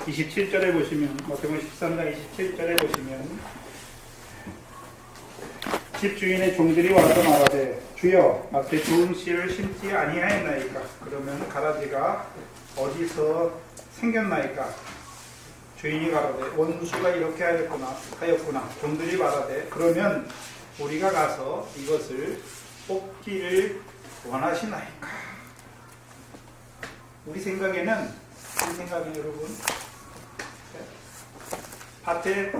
27절에 보시면 마태복음 13장 27절에 보시면 집주인의 종들이 와서 말하되 주여 앞에 좋은 씨를 심지 아니하였나이까. 그러면 가라지가 어디서 생겼나이까. 주인이 가라되 원수가 이렇게 하였구나. 종들이 말하되 그러면 우리가 가서 이것을 뽑기를 원하시나이까. 우리 생각에는 여러분 밭에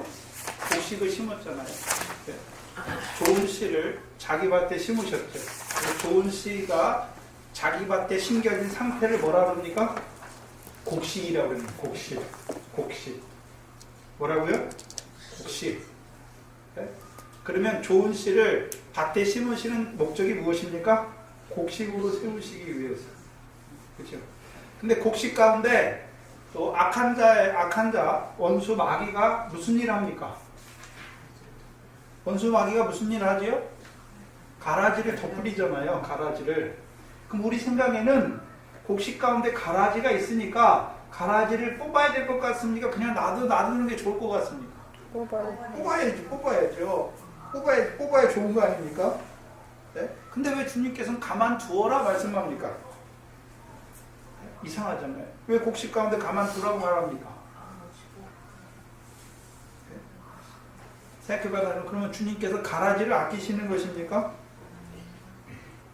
곡식을 심었잖아요. 좋은 씨를 자기 밭에 심으셨죠. 좋은 씨가 자기 밭에 심겨진 상태를 뭐라 그럽니까? 곡식이라고 그러는 곡식. 뭐라고요? 곡식. 그러면 좋은 씨를 밭에 심으시는 목적이 무엇입니까? 곡식으로 세우시기 위해서. 그렇죠? 근데 곡식 가운데 또 악한 자, 원수 마귀가 무슨 일 합니까? 원수 마귀가 무슨 일 하지요? 가라지를 덧뿌리잖아요. 가라지를. 그럼 우리 생각에는 곡식 가운데 가라지가 있으니까 가라지를 뽑아야 될 것 같습니까? 그냥 놔두는 게 좋을 것 같습니까? 뽑아야죠. 뽑아야 좋은 거 아닙니까? 네? 근데 왜 주님께서는 가만두어라 말씀합니까? 이상하잖아요. 왜 곡식 가운데 가만두라고 말합니까? 네? 생각해봐요. 그러면 주님께서 가라지를 아끼시는 것입니까?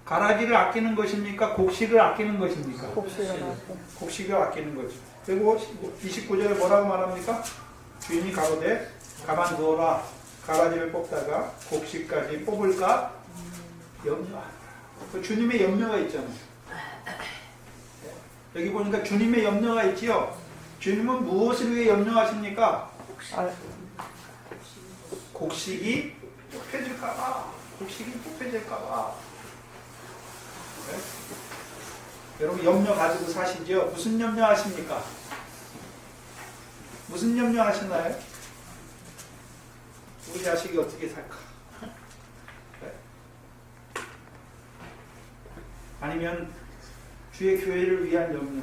가라지를 아끼는 것입니까? 곡식을 아끼는 것입니까? 곡식을 아끼는 거죠. 그리고 29절에 뭐라고 말합니까? 주인이 가로되 가만두어라. 가라지를 뽑다가 곡식까지 뽑을까? 염려하라. 그 주님의 염려가 있잖아요. 여기 보니까 주님의 염려가 있지요. 주님은 무엇을 위해 염려하십니까? 곡식이 뽑혀질까봐. 네? 여러분 염려 가지고 사시죠? 무슨 염려 하십니까? 무슨 염려 하시나요? 우리 자식이 어떻게 살까? 네? 아니면 주의 교회를 위한 염려,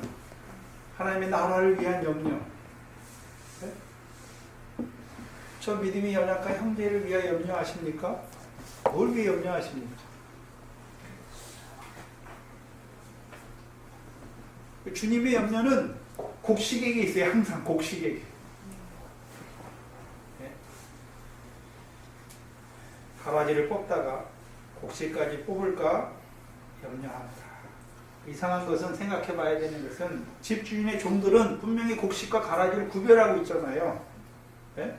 하나님의 나라를 위한 염려. 네? 저 믿음이 연약한 형제를 위하여 염려하십니까? 뭘 위해 염려하십니까? 주님의 염려는 곡식에게 있어요. 항상 곡식에게. 네? 가라지를 뽑다가 곡식까지 뽑을까 염려합니다. 이상한 것은 생각해 봐야 되는 것은 집주인의 종들은 분명히 곡식과 가라지를 구별하고 있잖아요. 네?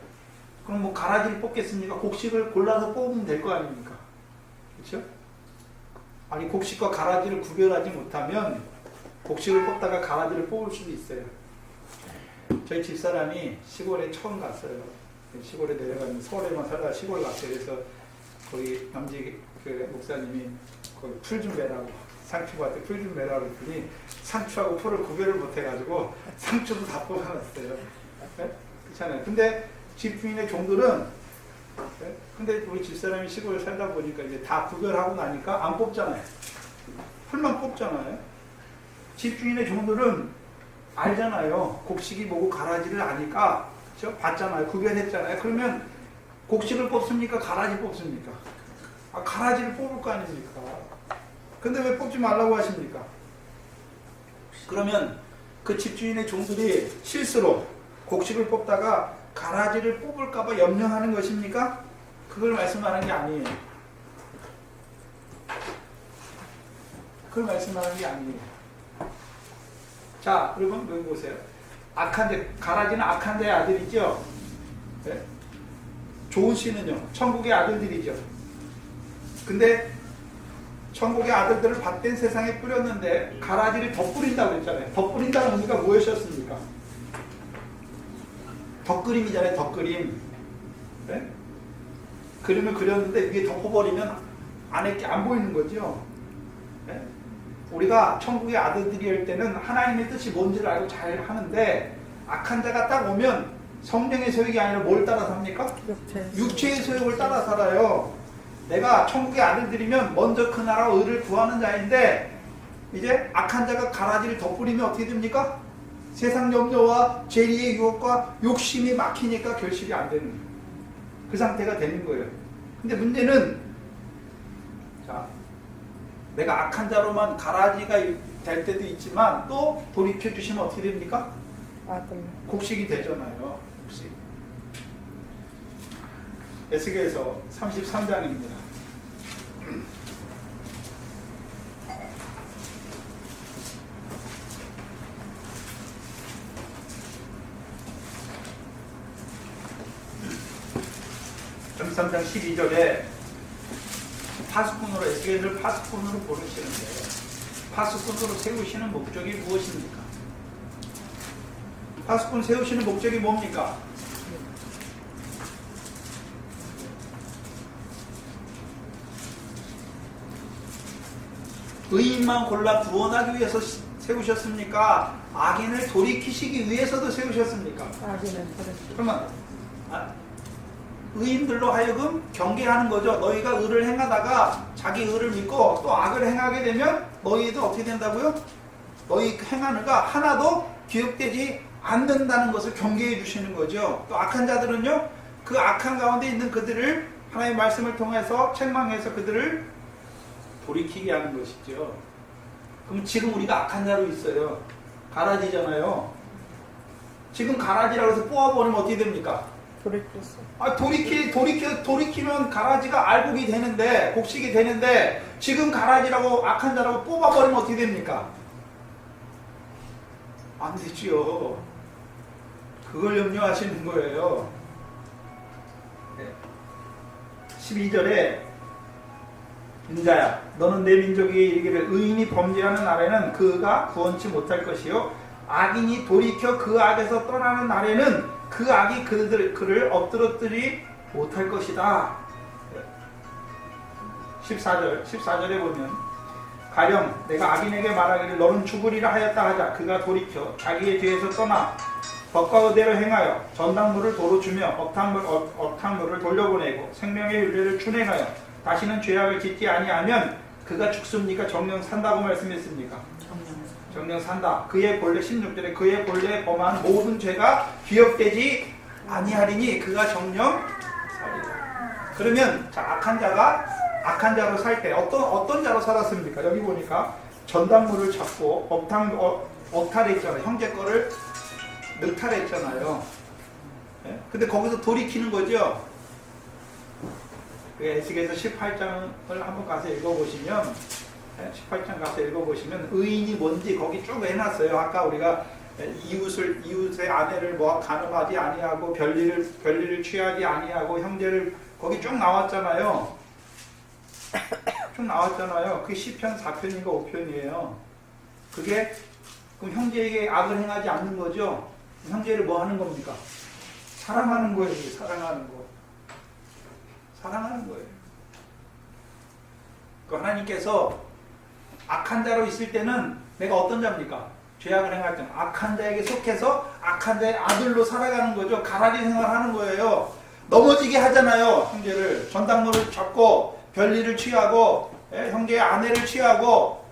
그럼 뭐 가라지를 뽑겠습니까? 곡식을 골라서 뽑으면 될 거 아닙니까? 그렇죠? 아니 곡식과 가라지를 구별하지 못하면 곡식을 뽑다가 가라지를 뽑을 수도 있어요. 저희 집사람이 시골에 처음 갔어요. 시골에 내려가면 서울에만 살다가 시골 갔어요. 그래서 거기 남지 그 목사님이 거기 풀 좀 매라고 상추밭에 풀 좀 매라고 했더니 상추하고 풀을 구별을 못해가지고 상추도 다 뽑아놨어요. 네? 그렇잖아요. 근데 집주인의 종들은 네? 근데 우리 집사람이 시골에 살다 보니까 이제 다 구별하고 나니까 안 뽑잖아요. 풀만 뽑잖아요. 집주인의 종들은 알잖아요. 곡식이 뭐고 가라지를 아니까 그렇죠? 봤잖아요. 구별했잖아요. 그러면 곡식을 뽑습니까? 가라지 뽑습니까? 가라지를 뽑을 거 아닙니까? 근데 왜 뽑지 말라고 하십니까? 그러면 그 집주인의 종들이 실수로 곡식을 뽑다가 가라지를 뽑을까봐 염려하는 것입니까? 그걸 말씀하는 게 아니에요. 그걸 말씀하는 게 아니에요. 자, 여러분 여기 보세요. 가라지는 악한 자의 아들이죠. 네? 좋은 씨는요, 천국의 아들들이죠. 근데 천국의 아들들을 밭된 세상에 뿌렸는데 가라지를 덧뿌린다고 했잖아요. 덧뿌린다는 의미가 무엇이었습니까? 덧그림이잖아요. 덧그림. 네? 그림을 그렸는데 위에 덮어버리면 안에 게 안 보이는 거죠. 네? 우리가 천국의 아들들이 할 때는 하나님의 뜻이 뭔지를 알고 잘 하는데 악한 자가 딱 오면 성령의 소욕이 아니라 뭘 따라 삽니까? 육체의 소욕을 따라 살아요. 내가 천국의 아들들이면 먼저 그 나라와 의를 구하는 자인데 이제 악한 자가 가라지를 덧뿌리면 어떻게 됩니까? 세상 염려와 죄의 유혹과 욕심이 막히니까 결실이 안 되는 거예요. 그 상태가 되는 거예요. 근데 문제는 자, 내가 악한 자로만 가라지가 될 때도 있지만 또 돌이켜 주시면 어떻게 됩니까? 곡식이 되잖아요. 곡식. 에스겔서 33장입니다. (33장 12절에) 파수꾼으로 에스겔을 파수꾼으로 부르시는데 파수꾼으로 세우시는 목적이 무엇입니까? 파수꾼 세우시는 목적이 뭡니까? 의인만 골라 구원하기 위해서 세우셨습니까? 악인을 돌이키시기 위해서도 세우셨습니까? 그러면 의인들로 하여금 경계하는 거죠. 너희가 의를 행하다가 자기 의를 믿고 또 악을 행하게 되면 너희도 어떻게 된다고요? 너희 행하는가 하나도 기억되지 않는다는 것을 경계해 주시는 거죠. 또 악한 자들은요, 그 악한 가운데 있는 그들을 하나님의 말씀을 통해서 책망해서 그들을 돌이키게 하는 것이죠. 그럼 지금 우리가 악한 자로 있어요. 가라지잖아요. 지금 가라지라고 해서 뽑아버리면 어떻게 됩니까? 돌이키면 가라지가 알곡이 되는데, 곡식이 되는데, 지금 가라지라고 악한 자라고 뽑아버리면 어떻게 됩니까? 안 되지요. 그걸 염려하시는 거예요. 12절에 인자야, 너는 내 민족에게 이르기를 의인이 범죄하는 날에는 그가 구원치 못할 것이요 악인이 돌이켜 그 악에서 떠나는 날에는 그 악이 그를 엎드러뜨리 못할 것이다. 14절에 보면 가령 내가 악인에게 말하기를 너는 죽으리라 하였다 하자 그가 돌이켜 자기의 죄에서 떠나 법과 의대로 행하여 전당물을 도로 주며 억탕물을 돌려보내고 생명의 윤례를 준행하여 다시는 죄악을 짓지 아니하면 그가 죽습니까? 정령 산다고 말씀했습니까? 정령 산다. 그의 본래 16절에 그의 본래 범한 모든 죄가 기억되지 아니하리니 그가 정령 살리라. 그러면 자, 악한 자로 살 때 어떤 자로 살았습니까? 여기 보니까 전당물을 잡고 억탈했잖아요. 형제 거를 늑탈했잖아요. 네? 근데 거기서 돌이키는 거죠. 에스겔서 18장을 한번 가서 읽어보시면 18장 가서 읽어보시면 의인이 뭔지 거기 쭉 해놨어요. 아까 우리가 이웃의 아내를 간음하지 아니하고 별리를 취하지 아니하고 형제를 거기 쭉 나왔잖아요. 쭉 나왔잖아요. 그게 시편 4편인가 5편이에요. 그게 그럼 형제에게 악을 행하지 않는 거죠. 형제를 뭐 하는 겁니까? 사랑하는 거예요. 사랑하는 거예요. 그 하나님께서 악한 자로 있을 때는 내가 어떤 자입니까? 죄악을 행할 때는 악한 자에게 속해서 악한 자의 아들로 살아가는 거죠. 가라지 생활하는 거예요. 넘어지게 하잖아요. 형제를 전당물을 잡고 별리를 취하고 형제의 아내를 취하고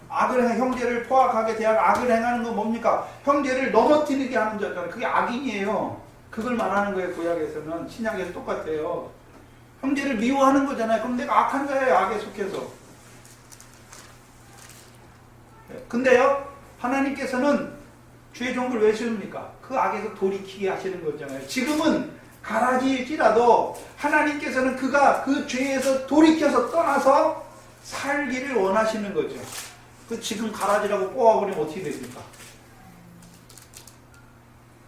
형제를 포악하게 대하고 악을 행하는 건 뭡니까? 형제를 넘어뜨리게 하는 자잖아요. 그게 악인이에요. 그걸 말하는 거예요. 구약에서는. 신약에서 똑같아요. 형제를 미워하는 거잖아요. 그럼 내가 악한 자예요. 악에 속해서. 근데요, 하나님께서는 주의 종을 왜 세웁니까? 그 악에서 돌이키게 하시는 거잖아요. 지금은 가라지일지라도 하나님께서는 그가 그 죄에서 돌이켜서 떠나서 살기를 원하시는 거죠. 그 지금 가라지라고 뽑아버리면 어떻게 됩니까?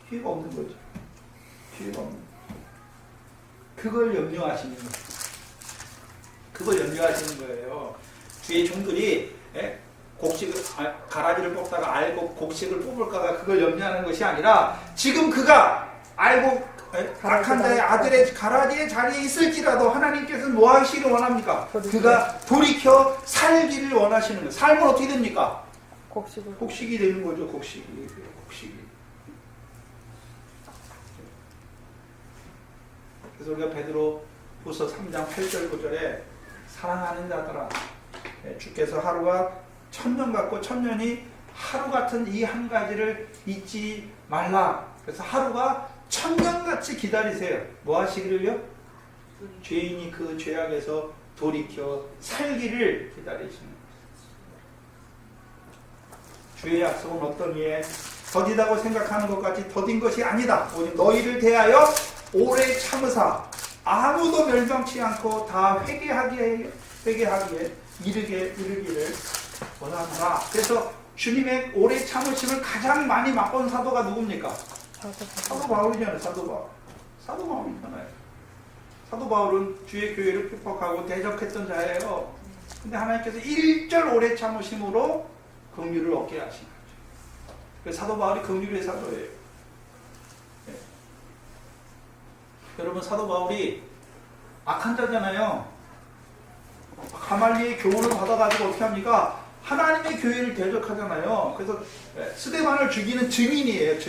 기회가 없는 거죠. 기회가 없는 거죠. 그걸 염려하시는 거예요. 그걸 염려하시는 거예요. 주의 종들이 가라지를 뽑다가 알고 곡식을 뽑을까가 그걸 염려하는 것이 아니라 지금 그가 알고 악한 자의 아들의 가라지의 자리에 있을지라도 하나님께서는 뭐 하시기를 원합니까? 그가 돌이켜 살기를 원하시는 거예요. 삶은 어떻게 됩니까? 곡식이 되는 거죠. 곡식이. 그래서 우리가 베드로후서 3장 8절 9절에 사랑하는 자들아 주께서 하루가 1000년 같고 1000년이 하루 같은 이 한 가지를 잊지 말라. 그래서 하루가 천년같이 기다리세요. 뭐 하시기를요? 죄인이 그 죄악에서 돌이켜 살기를 기다리시는 거예요. 주의 약속은 어떤 이에 더디다고 생각하는 것 같이 더딘 것이 아니다. 오직 너희를 대하여 오래 참으사 아무도 멸망치 않고 다 회개하기에 이르기를 원하노라. 그래서 주님의 오래 참으심을 가장 많이 맛본 사도가 누굽니까? 사도 바울이잖아요. 사도 바울이잖아요. 사도 바울은 주의 교회를 핍박하고 대적했던 자예요. 근데 하나님께서 1절 오래 참으심으로 긍휼을 얻게 하신 거죠. 그래서 사도 바울이 긍휼의 사도예요. 네. 여러분, 사도 바울이 악한 자잖아요. 가말리의 교훈을 받아가지고 어떻게 합니까? 하나님의 교회를 대적하잖아요. 그래서 스데반을 죽이는 증인이에요.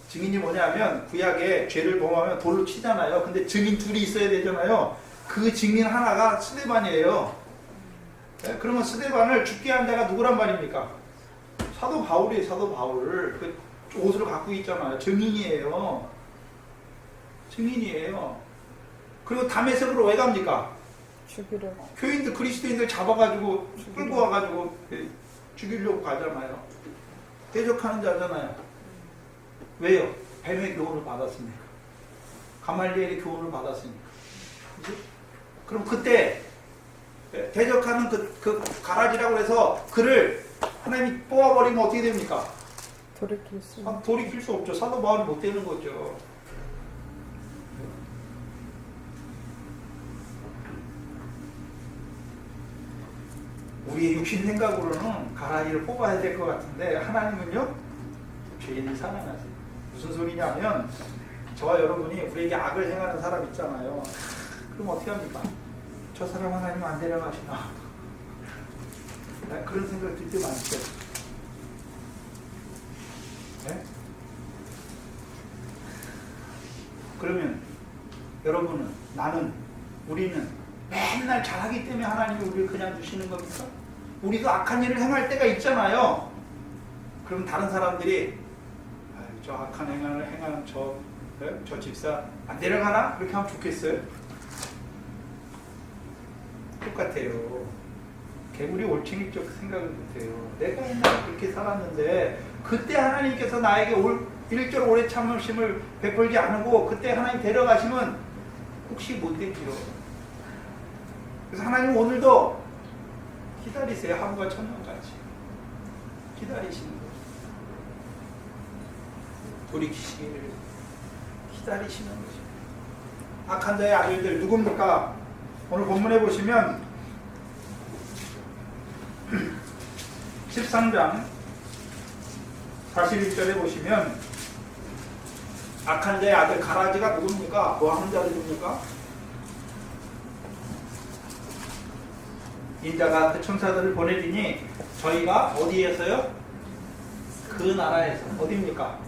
증인이 뭐냐면 구약에 죄를 범하면 돌로 치잖아요. 근데 증인 둘이 있어야 되잖아요. 그 증인 하나가 스데반이에요. 그러면 스데반을 죽게 한 자가 누구란 말입니까? 사도 바울이에요. 사도 바울. 그 옷을 갖고 있잖아요. 증인이에요. 그리고 다메섹으로 왜 갑니까? 죽이려. 교인들, 그리스도인들 잡아가지고 끌고 와가지고 죽이려고 가잖아요. 대적하는 자잖아요. 왜요? 뱀의 교훈을 받았으니까. 가말리엘의 교훈을 받았으니까. 그치? 그럼 그때 대적하는 그 가라지라고 해서 그를 하나님이 뽑아버리면 어떻게 됩니까? 돌이킬 수 없죠. 사도 바울이 못 되는 거죠. 우리의 육신 생각으로는 가라지를 뽑아야 될 것 같은데 하나님은요, 죄인을 사랑하세요. 무슨 소리냐면 저와 여러분이 우리에게 악을 행하는 사람 있잖아요. 그럼 어떻게 합니까? 저 사람 하나님 안 데려가시나? 네? 그런 생각 들 때 많죠. 네? 그러면 여러분은, 나는, 우리는 맨날 잘하기 때문에 하나님이 우리를 그냥 두시는 겁니까? 우리도 악한 일을 행할 때가 있잖아요. 그럼 다른 사람들이 저 악한 행위를 행하는 저 집사 안 데려가나? 그렇게 하면 좋겠어요? 똑같아요. 개구리 올챙이 쪽 생각을 못해요. 내가 옛날에 그렇게 살았는데 그때 하나님께서 나에게 1절 오래 참으심을 베풀지 않고 그때 하나님 데려가시면 혹시 못 되지요. 그래서 하나님 오늘도 기다리세요. 하루가 천년같이 기다리시는 거예요. 돌이키시기를 기다리시는 거죠. 악한 자의 아들들 누굽니까? 오늘 본문에 보시면 13장 41절에 보시면 악한 자의 아들 가라지가 누굽니까? 뭐 하는 자들입니까? 인자가 그 천사들을 보내리니 저희가 어디에서요? 그 나라에서. 어디입니까?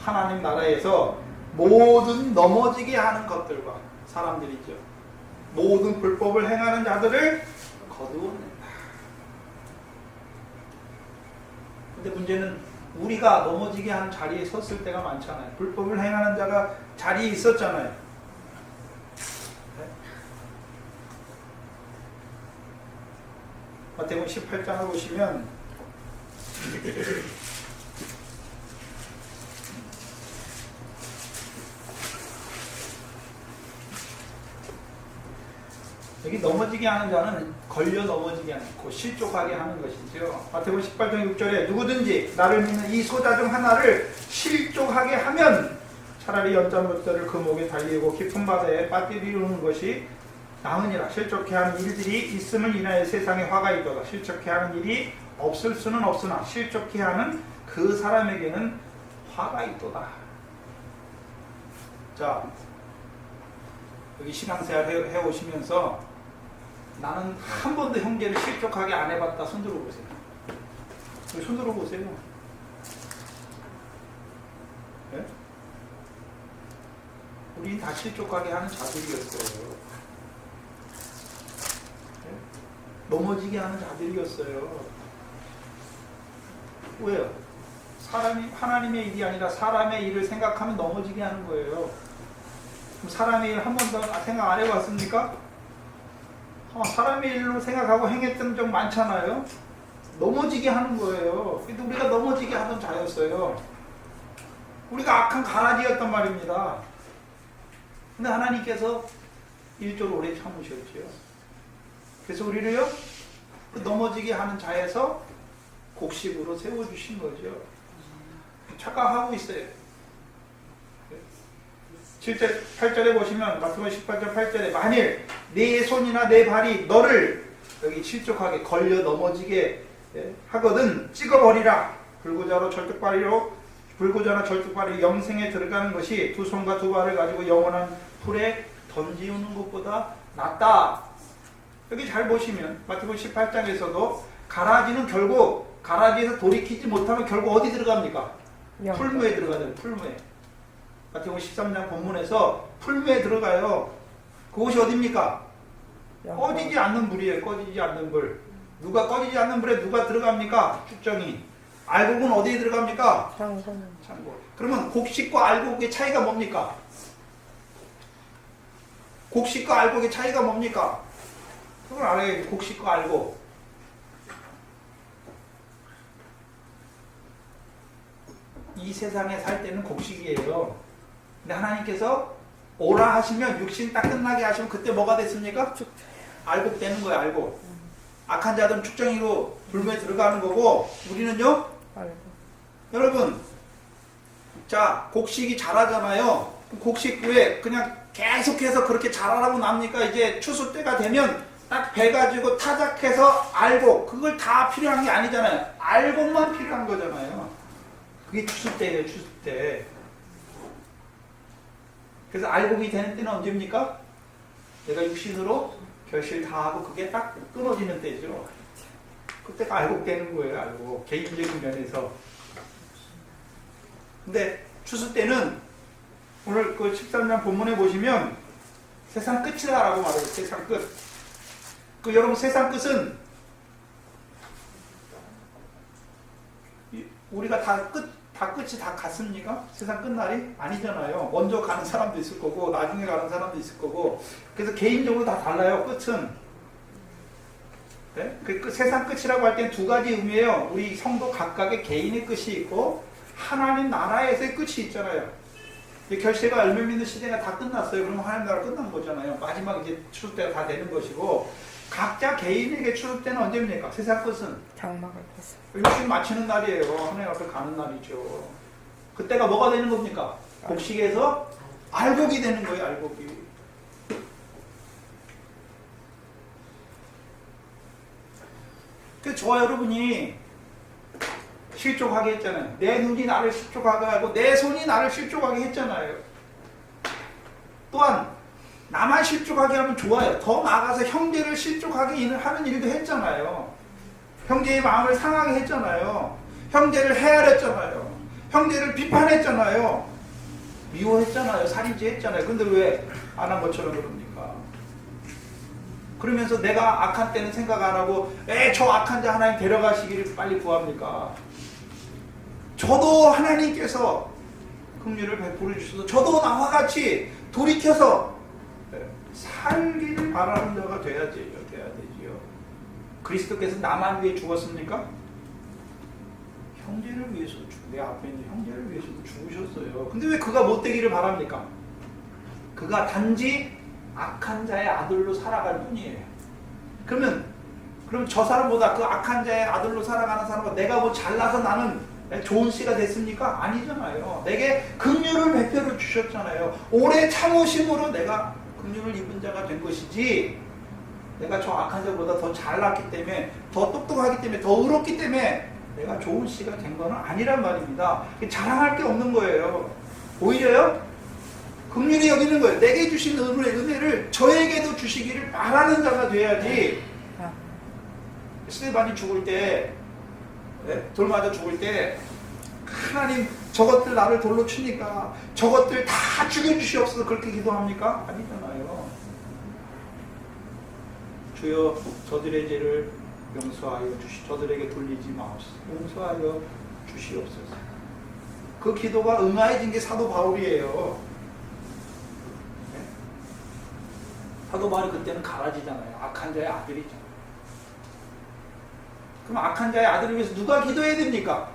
하나님 나라에서 모든 넘어지게 하는 것들과 사람들이죠. 모든 불법을 행하는 자들을 거두어낸다. 근데 문제는 우리가 넘어지게 하는 자리에 섰을 때가 많잖아요. 불법을 행하는 자가 자리에 있었잖아요. 네? 마태복음 18장을 보시면 여기 넘어지게 하는 자는 걸려 넘어지게 않고 실족하게 하는 것이죠. 마태복음 18장 6절에 누구든지 나를 믿는 이 소자 중 하나를 실족하게 하면 차라리 연장못들을 그 목에 달리고 깊은 바다에 빠뜨리는 것이 나으니라. 실족해 하는 일들이 있음을 인하여 세상에 화가 있도다. 실족해 하는 일이 없을 수는 없으나 실족해 하는 그 사람에게는 화가 있도다. 자, 여기 신앙생활 해오시면서 나는 한 번도 형제를 실족하게 안 해봤다. 손 들어보세요. 손 들어보세요. 네? 우리 다 실족하게 하는 자들이었어요. 네? 넘어지게 하는 자들이었어요. 왜요? 하나님의 일이 아니라 사람의 일을 생각하면 넘어지게 하는 거예요. 그럼 사람의 일 한 번도 생각 안 해봤습니까? 사람의 일로 생각하고 행했던 적 많잖아요. 넘어지게 하는 거예요. 근데 우리가 넘어지게 하던 자였어요. 우리가 악한 가라지였단 말입니다. 근데 하나님께서 일조를 오래 참으셨죠. 그래서 우리를요, 그 넘어지게 하는 자에서 곡식으로 세워주신 거죠. 착각하고 있어요. 7절, 8절에 보시면, 마태복음 18절 8절에, 만일 내 손이나 내 발이 너를 여기 실족하게 걸려 넘어지게 하거든 찍어버리라. 불구자나 절뚝발이 영생에 들어가는 것이 두 손과 두 발을 가지고 영원한 불에 던지우는 것보다 낫다. 여기 잘 보시면 마태복음 18장에서도 가라지는 결국 가라지에서 돌이키지 못하면 결국 어디 들어갑니까? 풀무에 들어가요. 풀무에. 마태복음 13장 본문에서 풀무에 들어가요. 그곳이 어디입니까? 꺼지지 않는 불이에요. 꺼지지 않는 불. 누가 꺼지지 않는 불에 누가 들어갑니까? 축정이. 알곡은 어디에 들어갑니까? 창고. 그러면 곡식과 알곡의 차이가 뭡니까? 곡식과 알곡의 차이가 뭡니까? 그걸 알아야지. 곡식과 알곡. 이 세상에 살 때는 곡식이에요. 근데 하나님께서 오라 하시면 육신 딱 끝나게 하시면 그때 뭐가 됐습니까? 알곡 되는 거예요. 알곡. 악한 자들은 축정이로 불무에 들어가는 거고 우리는요? 여러분, 자, 곡식이 자라잖아요. 곡식 왜 그냥 계속해서 그렇게 자라라고 납니까? 이제 추수 때가 되면 딱 배 가지고 타작해서 알곡, 그걸 다 필요한 게 아니잖아요. 알곡만 필요한 거잖아요. 그게 추수 때예요. 추수 때. 그래서 알곡이 되는 때는 언제입니까? 내가 육신으로 결실 다 하고 그게 딱 끊어지는 때죠. 그때가 알곡 되는 거예요. 알곡. 개인적인 면에서. 근데 추수 때는 오늘 그 13장 본문에 보시면 세상 끝이다라고 말해요. 세상 끝. 그 여러분 세상 끝은 우리가 다 끝이 다 같습니까? 세상 끝날이? 아니잖아요. 먼저 가는 사람도 있을 거고 나중에 가는 사람도 있을 거고 그래서 개인적으로 다 달라요. 끝은. 네? 그 세상 끝이라고 할 땐 두 가지 의미예요. 우리 성도 각각의 개인의 끝이 있고 하나님 나라에서의 끝이 있잖아요. 결세가 열매 맺는 시대가 다 끝났어요. 그러면 하나님 나라 끝난 거잖아요. 마지막 이제 추수 때가 다 되는 것이고 각자 개인에게 추수 때는 언제입니까? 세상 끝은 장막을 뺐어요. 육신 마치는 날이에요. 하나님 앞에 가는 날이죠. 그때가 뭐가 되는 겁니까? 곡식에서 알곡이 되는 거예요. 알곡이. 그래서 저와 여러분이 실족하게 했잖아요. 내 눈이 나를 실족하게 하고 내 손이 나를 실족하게 했잖아요. 또한 나만 실족하게 하면 좋아요. 더 나아가서 형제를 실족하게 하는 일도 했잖아요. 형제의 마음을 상하게 했잖아요. 형제를 헤아렸잖아요. 형제를 비판했잖아요. 미워했잖아요. 살인죄 했잖아요. 근데 왜 안 한 것처럼 그럽니까? 그러면서 내가 악한 때는 생각 안 하고 저 악한 자 하나님 데려가시기를 빨리 구합니까? 저도 하나님께서 긍휼을 베풀어 주셔서 저도 나와 같이 돌이켜서 살기를 바라는 자가 돼야 되지요. 그리스도께서 나만 위해 죽었습니까? 형제를 위해서 내 앞에 있는 형제를 위해서 죽으셨어요. 근데 왜 그가 못되기를 바랍니까? 그가 단지 악한 자의 아들로 살아갈 뿐이에요. 그럼 저 사람보다 그 악한 자의 아들로 살아가는 사람보다 내가 뭐 잘나서 나는 좋은 씨가 됐습니까? 아니잖아요. 내게 긍휼을 베풀어 주셨잖아요. 오래 참으심으로 내가 긍휼을 입은 자가 된 것이지 내가 저 악한 자보다 더 잘났기 때문에 더 똑똑하기 때문에 더 의롭기 때문에 내가 좋은 씨가 된 건 아니란 말입니다. 자랑할 게 없는 거예요. 오히려요 긍휼히 여기는 거예요. 내게 주신 은혜를 저에게도 주시기를 바라는 자가 돼야지. 스테반이 죽을 때 돌 맞아 죽을 때 하나님 저것들 나를 돌로 치니까 저것들 다 죽여주시옵소서 그렇게 기도합니까? 아니잖아요. 주여 저들의 죄를 용서하여 주시 저들에게 돌리지 마옵소서. 용서하여 주시옵소서. 그 기도가 응하여진 게 사도 바울이에요. 네? 사도 바울이 그때는 가라지잖아요. 악한 자의 아들이잖아요. 그럼 악한 자의 아들을 위해서 누가 기도해야 됩니까?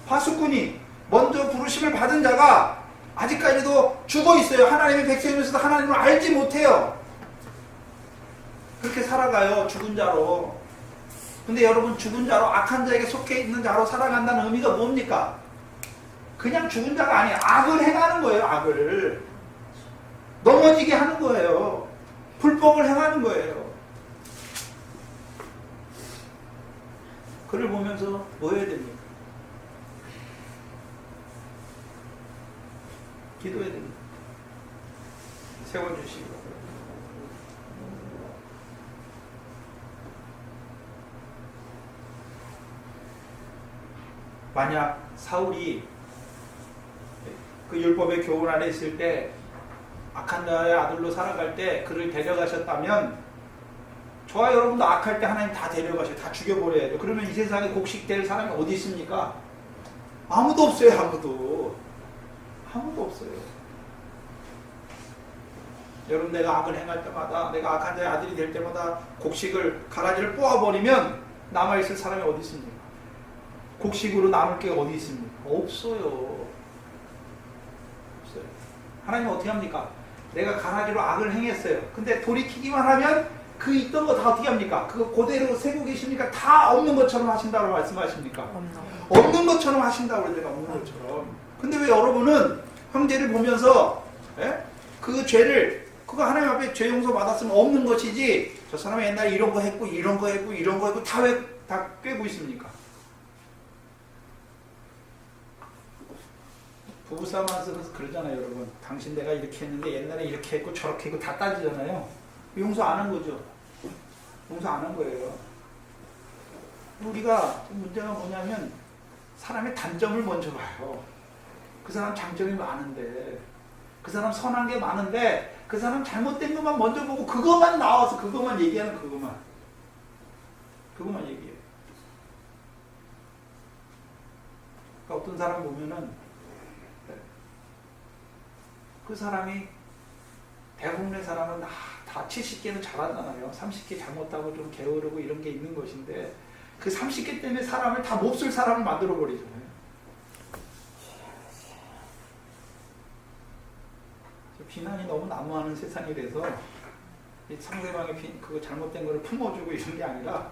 파수꾼이 먼저 부르심을 받은 자가 아직까지도 죽어 있어요. 하나님의 백성이면서도 하나님을 알지 못해요. 그렇게 살아가요. 죽은 자로. 근데 여러분, 죽은 자로, 악한 자에게 속해 있는 자로 살아간다는 의미가 뭡니까? 그냥 죽은 자가 아니에요. 악을 행하는 거예요. 악을 넘어지게 하는 거예요. 불법을 행하는 거예요. 그를 보면서 뭐 해야 됩니까? 기도해야 됩니다. 세워주시고. 만약 사울이 그 율법의 교훈 안에 있을 때 악한 자의 아들로 살아갈 때 그를 데려가셨다면 저와 여러분도 악할 때 하나님 다 데려가셔요. 다 죽여버려야죠. 그러면 이 세상에 곡식될 사람이 어디 있습니까? 아무도 없어요. 아무도 없어요. 여러분, 내가 악을 행할 때마다, 내가 악한 자의 아들이 될 때마다 곡식을, 가라지를 뽑아버리면 남아있을 사람이 어디 있습니까? 곡식으로 남을 게 어디 있습니까? 없어요. 하나님은 어떻게 합니까? 내가 가라지로 악을 행했어요. 근데 돌이키기만 하면 그 있던 거 다 어떻게 합니까? 그거 그대로 세고 계십니까? 다 없는 것처럼 하신다고 말씀하십니까? 없는 것처럼 하신다고 그래요. 없는 것처럼. 근데 왜 여러분은 형제를 보면서 그 죄를, 그거 하나님 앞에 죄 용서 받았으면 없는 것이지, 저 사람이 옛날에 이런 거 했고 이런 거 했고 이런 거 했고 다 꿰고 있습니까? 부부싸움 하면서 그러잖아요. 여러분, 당신 내가 이렇게 했는데 옛날에 이렇게 했고 저렇게 했고 다 따지잖아요. 용서 안 한 거죠. 용서 안 한 거예요. 우리가 문제가 뭐냐면 사람의 단점을 먼저 봐요. 그 사람 장점이 많은데, 그 사람 선한 게 많은데 그 사람 잘못된 것만 먼저 보고 그것만 나와서 그것만 얘기하는, 그것만 얘기해요. 그러니까 어떤 사람 보면은 그 사람이, 대부분의 사람은 다 70개는 잘하잖아요. 30개 잘못하고 좀 게으르고 이런 게 있는 것인데 그 30개 때문에 사람을 다 몹쓸 사람을 만들어 버리잖아요. 비난이 너무 난무하는 세상이 돼서 상대방의 그거 잘못된 거를 품어주고 이런 게 아니라,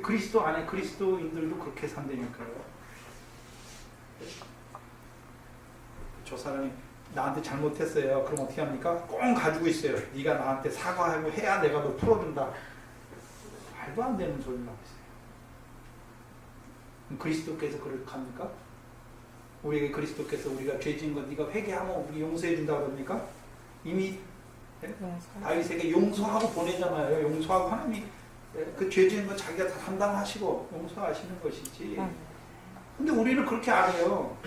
그리스도 안에 그리스도인들도 그렇게 산다니까요. 저 사람이 나한테 잘못했어요. 그럼 어떻게 합니까? 꼭 가지고 있어요. 네가 나한테 사과하고 해야 내가 너 풀어준다. 말도 안 되는 소리를 하고 있어요. 그럼 그리스도께서 그렇게 합니까? 우리에게 그리스도께서 우리가 죄 지은 거 네가 회개하면 우리 용서해 준다고 합니까? 이미 다윗에게 용서하고 보내잖아요. 용서하고 하나님이 그 죄 지은 거 자기가 다 담당하시고 용서하시는 것이지. 근데 우리는 그렇게 안 해요.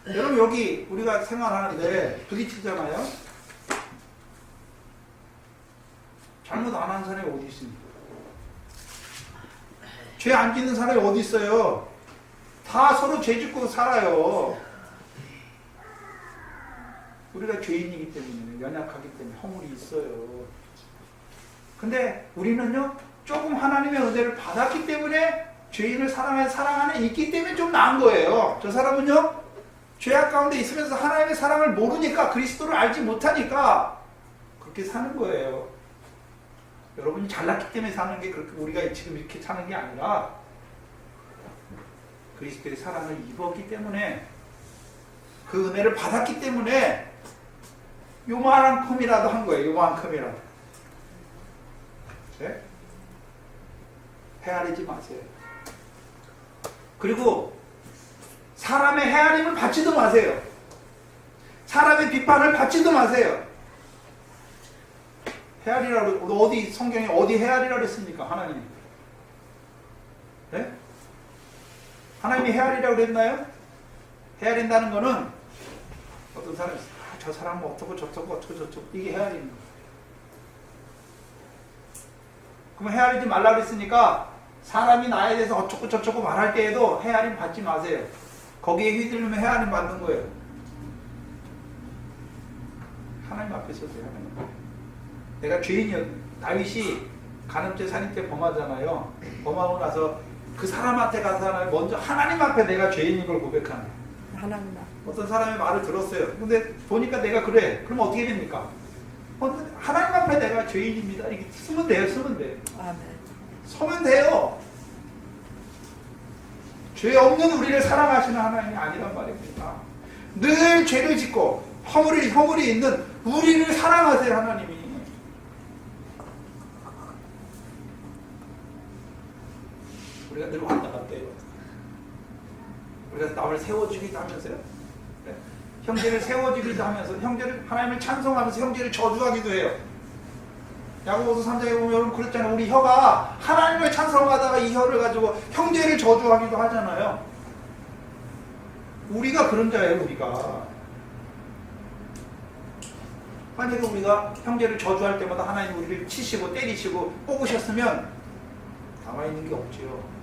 여러분, 여기 우리가 생활하는데 부딪히잖아요. 잘못 안 한 사람이 어디 있습니까? 죄 안 짓는 사람이 어디 있어요? 다 서로 죄 짓고 살아요. 우리가 죄인이기 때문에, 연약하기 때문에 허물이 있어요. 근데 우리는요, 조금 하나님의 은혜를 받았기 때문에, 죄인을 사랑하는 사랑 안에 있기 때문에 좀 나은 거예요. 저 사람은요, 죄악 가운데 있으면서 하나님의 사랑을 모르니까, 그리스도를 알지 못하니까 그렇게 사는 거예요. 여러분이 잘났기 때문에 사는 게, 그렇게 우리가 지금 이렇게 사는 게 아니라 그리스도의 사랑을 입었기 때문에, 그 은혜를 받았기 때문에 요만큼이라도 한 거예요. 요만큼이라도. 네? 헤아리지 마세요. 그리고 사람의 헤아림을 받지도 마세요. 사람의 비판을 받지도 마세요. 헤아리라고, 어디 성경에 어디 헤아리라고 했습니까? 하나님이. 네? 하나님이 헤아리라고 그랬나요? 헤아린다는 거는 어떤 사람이 저 사람은 어떻고 저쩌고 이게 헤아리는 거예요. 그럼 헤아리지 말라 그랬으니까 사람이 나에 대해서 어쩌고 저쩌고 말할 때에도 헤아림 받지 마세요. 거기에 휘둘리면 헤아림 받는 거예요. 하나님 앞에서 하나님 앞에. 내가 죄인이요. 다윗이 간음죄 살인죄 범하잖아요. 범하고 나서 그 사람한테 가서 먼저 하나님 앞에 내가 죄인인 걸 고백하는 거예요. 하나님 앞에. 어떤 사람의 말을 들었어요. 근데 보니까 내가 그래. 그럼 어떻게 됩니까? 하나님 앞에 내가 죄인입니다. 이렇게 쓰면 돼요. 쓰면 돼요. 아멘. 서면 돼요. 죄 없는 우리를 사랑하시는 하나님이 아니란 말입니다. 늘 죄를 짓고 허물이 있는 우리를 사랑하세요. 하나님이. 우리가 늘 왔다 갔다 해요. 우리가 남을 세워주기도 하면서요. 네. 형제를 세워주기도 하면서 형제를 하나님을 찬송하면서 형제를 저주하기도 해요. 야고보서 3장에 보면 여러분 그랬잖아요. 우리 혀가 하나님을 찬송하다가 이 혀를 가지고 형제를 저주하기도 하잖아요. 우리가 그런 자예요. 우리가. 만약에 우리가 형제를 저주할 때마다 하나님 우리를 치시고 때리시고 뽑으셨으면 남아있는 게 없지요.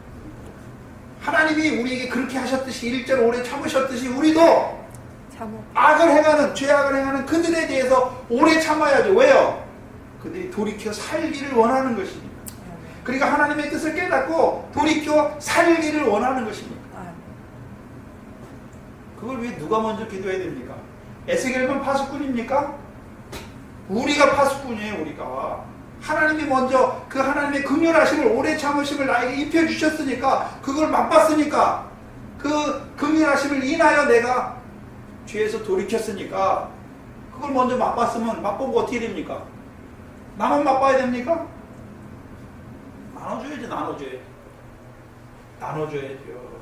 하나님이 우리에게 그렇게 하셨듯이 일절 오래 참으셨듯이 우리도 악을 행하는 죄악을 행하는 그들에 대해서 오래 참아야죠. 왜요? 그들이 돌이켜 살기를 원하는 것입니다. 그러니까 하나님의 뜻을 깨닫고 돌이켜 살기를 원하는 것입니다. 그걸 위해 누가 먼저 기도해야 됩니까? 에스겔만 파수꾼입니까? 우리가 파수꾼이에요. 우리가. 하나님이 먼저 그 하나님의 긍휼하심을 오래 참으심을 나에게 입혀주셨으니까 그걸 맛봤으니까 그 긍휼하심을 인하여 내가 죄에서 돌이켰으니까 그걸 먼저 맛봤으면 맛보고 어떻게 됩니까? 나만 맛봐야 됩니까? 나눠줘야지. 나눠줘야죠.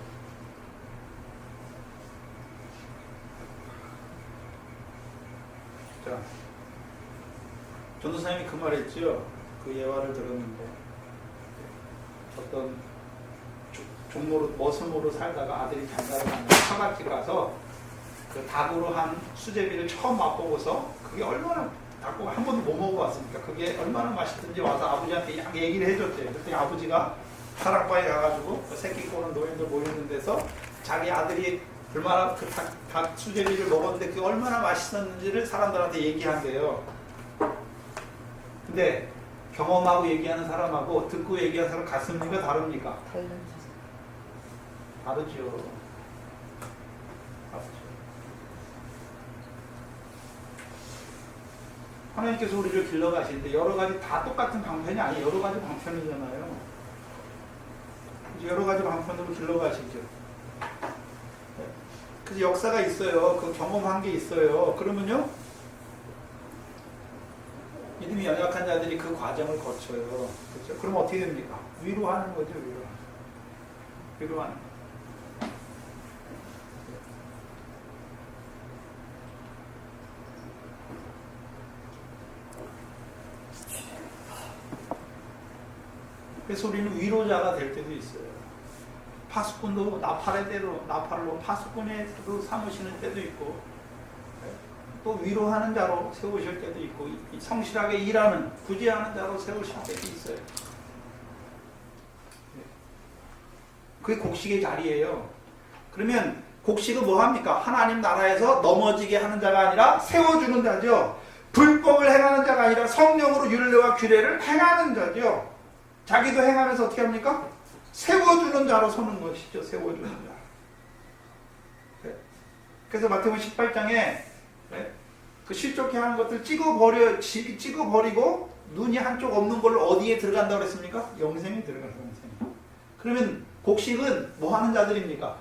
자, 전도사님이 그 말했죠. 그 예화를 들었는데 어떤 종로로 머슴으로 살다가 아들이 장가를 갔는데 처갓집 가서 그 닭으로 한 수제비를 처음 맛보고서 그게 얼마나 닭고기 한 번도 못 먹어봤으니까 그게 얼마나 맛있든지 와서 아버지한테 약 얘기를 해줬대요. 그랬더니 아버지가 사랑방에 가가지고 그 새끼 꼬는 노인들 모이는 데서 자기 아들이 얼마나 그 닭 수제비를 먹었는데 그게 얼마나 맛있었는지를 사람들한테 얘기한대요. 근데 경험하고 얘기하는 사람하고 듣고 얘기하는 사람 같습니까? 다릅니까? 다르죠. 하나님께서 우리를 길러가시는데 여러 가지 다 똑같은 방편이 아니에요. 여러 가지 방편이잖아요. 여러 가지 방편으로 길러가시죠. 그래서 역사가 있어요. 그 경험한 게 있어요. 그러면요, 믿음이 연약한 자들이 그 과정을 거쳐요. 그렇죠? 그럼 어떻게 됩니까? 위로하는 거죠. 위로하는 거. 그래서 우리는 위로자가 될 때도 있어요. 파수꾼도 나팔로 파수꾼에도 삼으시는 때도 있고, 또 위로하는 자로 세우실 때도 있고, 성실하게 일하는, 구제하는 자로 세우실 때도 있어요. 그게 곡식의 자리예요. 그러면 곡식은 뭐 합니까? 하나님 나라에서 넘어지게 하는 자가 아니라 세워주는 자죠. 불법을 행하는 자가 아니라 성령으로 율례와 규례를 행하는 자죠. 자기도 행하면서 어떻게 합니까? 세워주는 자로 서는 것이죠. 세워주는 자. 그래서 마태복음 18장에 그 실족해 하는 것들 찍어버리고 눈이 한쪽 없는 걸로 어디에 들어간다고 그랬습니까? 영생에 들어간다. 영생. 그러면 곡식은 뭐 하는 자들입니까?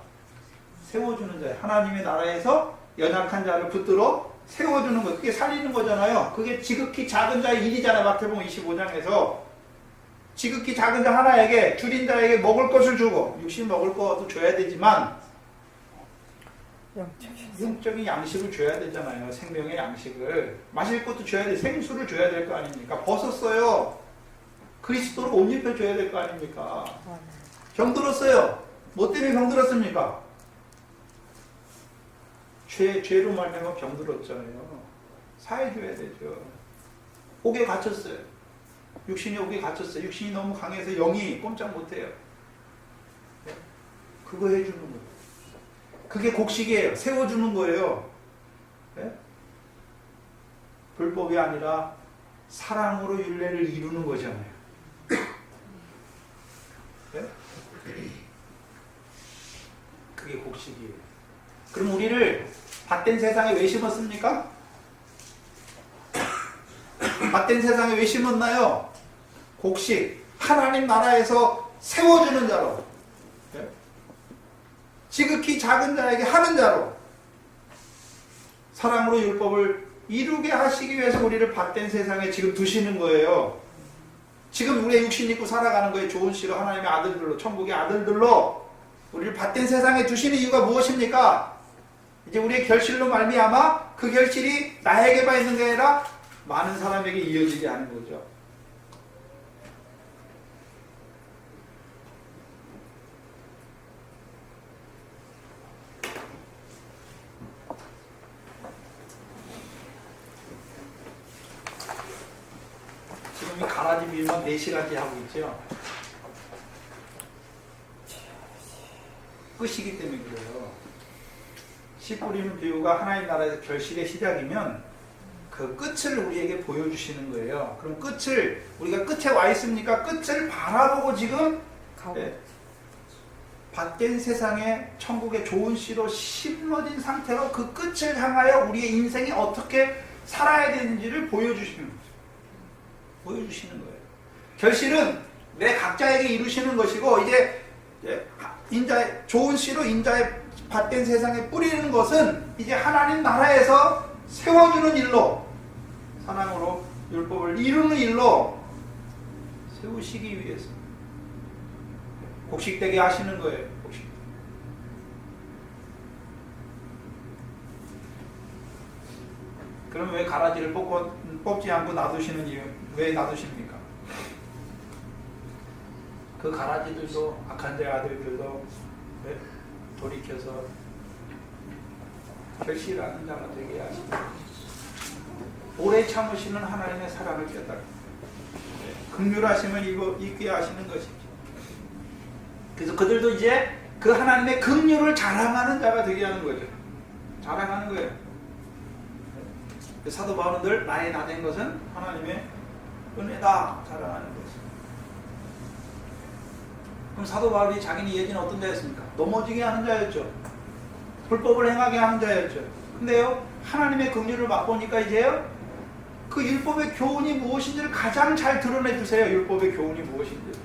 세워주는 자예요. 하나님의 나라에서 연약한 자를 붙들어 세워주는 것. 그게 살리는 거잖아요. 그게 지극히 작은 자의 일이잖아요. 마태복음 25장에서. 지극히 작은 자 하나에게 줄인 자에게 먹을 것을 주고 육신 먹을 것도 줘야 되지만 영적인 양식을 줘야 되잖아요. 생명의 양식을. 마실 것도 줘야 돼. 생수를 줘야 될 거 아닙니까? 벗었어요. 그리스도로 옷 입혀줘야 될 거 아닙니까? 병들었어요. 뭐 때문에 병들었습니까? 죄로 말미암아 병들었잖아요. 사해줘야 되죠. 옥에 갇혔어요. 육신이 옥에 갇혔어요. 육신이 너무 강해서 영이 꼼짝 못해요. 그거 해주는 거예요. 그게 곡식이에요. 세워주는 거예요. 네? 불법이 아니라 사랑으로 율례를 이루는 거잖아요. 네? 그게 곡식이에요. 그럼 우리를 밭된 세상에 왜 심었습니까? 밭된 세상에 왜 심었나요? 곡식, 하나님 나라에서 세워주는 자로, 네? 지극히 작은 자에게 하는 자로 사랑으로 율법을 이루게 하시기 위해서 우리를 밭된 세상에 지금 두시는 거예요. 지금 우리의 육신 입고 살아가는 거예요. 좋은 씨로 하나님의 아들들로, 천국의 아들들로 우리를 밭된 세상에 두시는 이유가 무엇입니까? 이제 우리의 결실로 말미암아 그 결실이 나에게만 있는 게 아니라 많은 사람에게 이어지게 하는 거죠. 지금 이 가라지 비유만 4시간째 하고 있죠. 끝이기 때문에 그래요. 씨 뿌리는 비유가 하나님 나라에서 결실의 시작이면 그 끝을 우리에게 보여주시는 거예요. 그럼 끝을, 우리가 끝에 와 있습니까? 끝을 바라보고 지금 밭된 세상에 천국의 좋은 씨로 심어진 상태로 그 끝을 향하여 우리의 인생이 어떻게 살아야 되는지를 보여주시는 거죠. 보여주시는 거예요. 결실은 내 각자에게 이루시는 것이고, 이제 인자의 좋은 씨로 인자의 밭된 세상에 뿌리는 것은 이제 하나님 나라에서 세워주는 일로, 사랑으로 율법을 이루는 일로 세우시기 위해서 곡식되게 하시는 거예요. 곡식. 그럼 왜 가라지를 뽑지 않고 놔두시는 이유, 왜 놔두십니까? 그 가라지들도, 악한 자 아들들도 돌이켜서 결실하는 자가 되게 하시고, 오래 참으시는 하나님의 사랑을 깨달아 긍휼하심을 입게 하시는 것이죠. 그래서 그들도 이제 그 하나님의 긍휼을 자랑하는 자가 되게 하는 거죠. 자랑하는 거예요. 사도 바울은 늘 나의 나된 것은 하나님의 은혜다 자랑하는 거죠. 그럼 사도 바울이 자기는 예전에 어떤 자였습니까? 넘어지게 하는 자였죠. 불법을 행하게 하는 자였죠. 근데요, 하나님의 긍휼을 맛보니까 이제요, 그 율법의 교훈이 무엇인지를 가장 잘 드러내 주세요. 율법의 교훈이 무엇인지.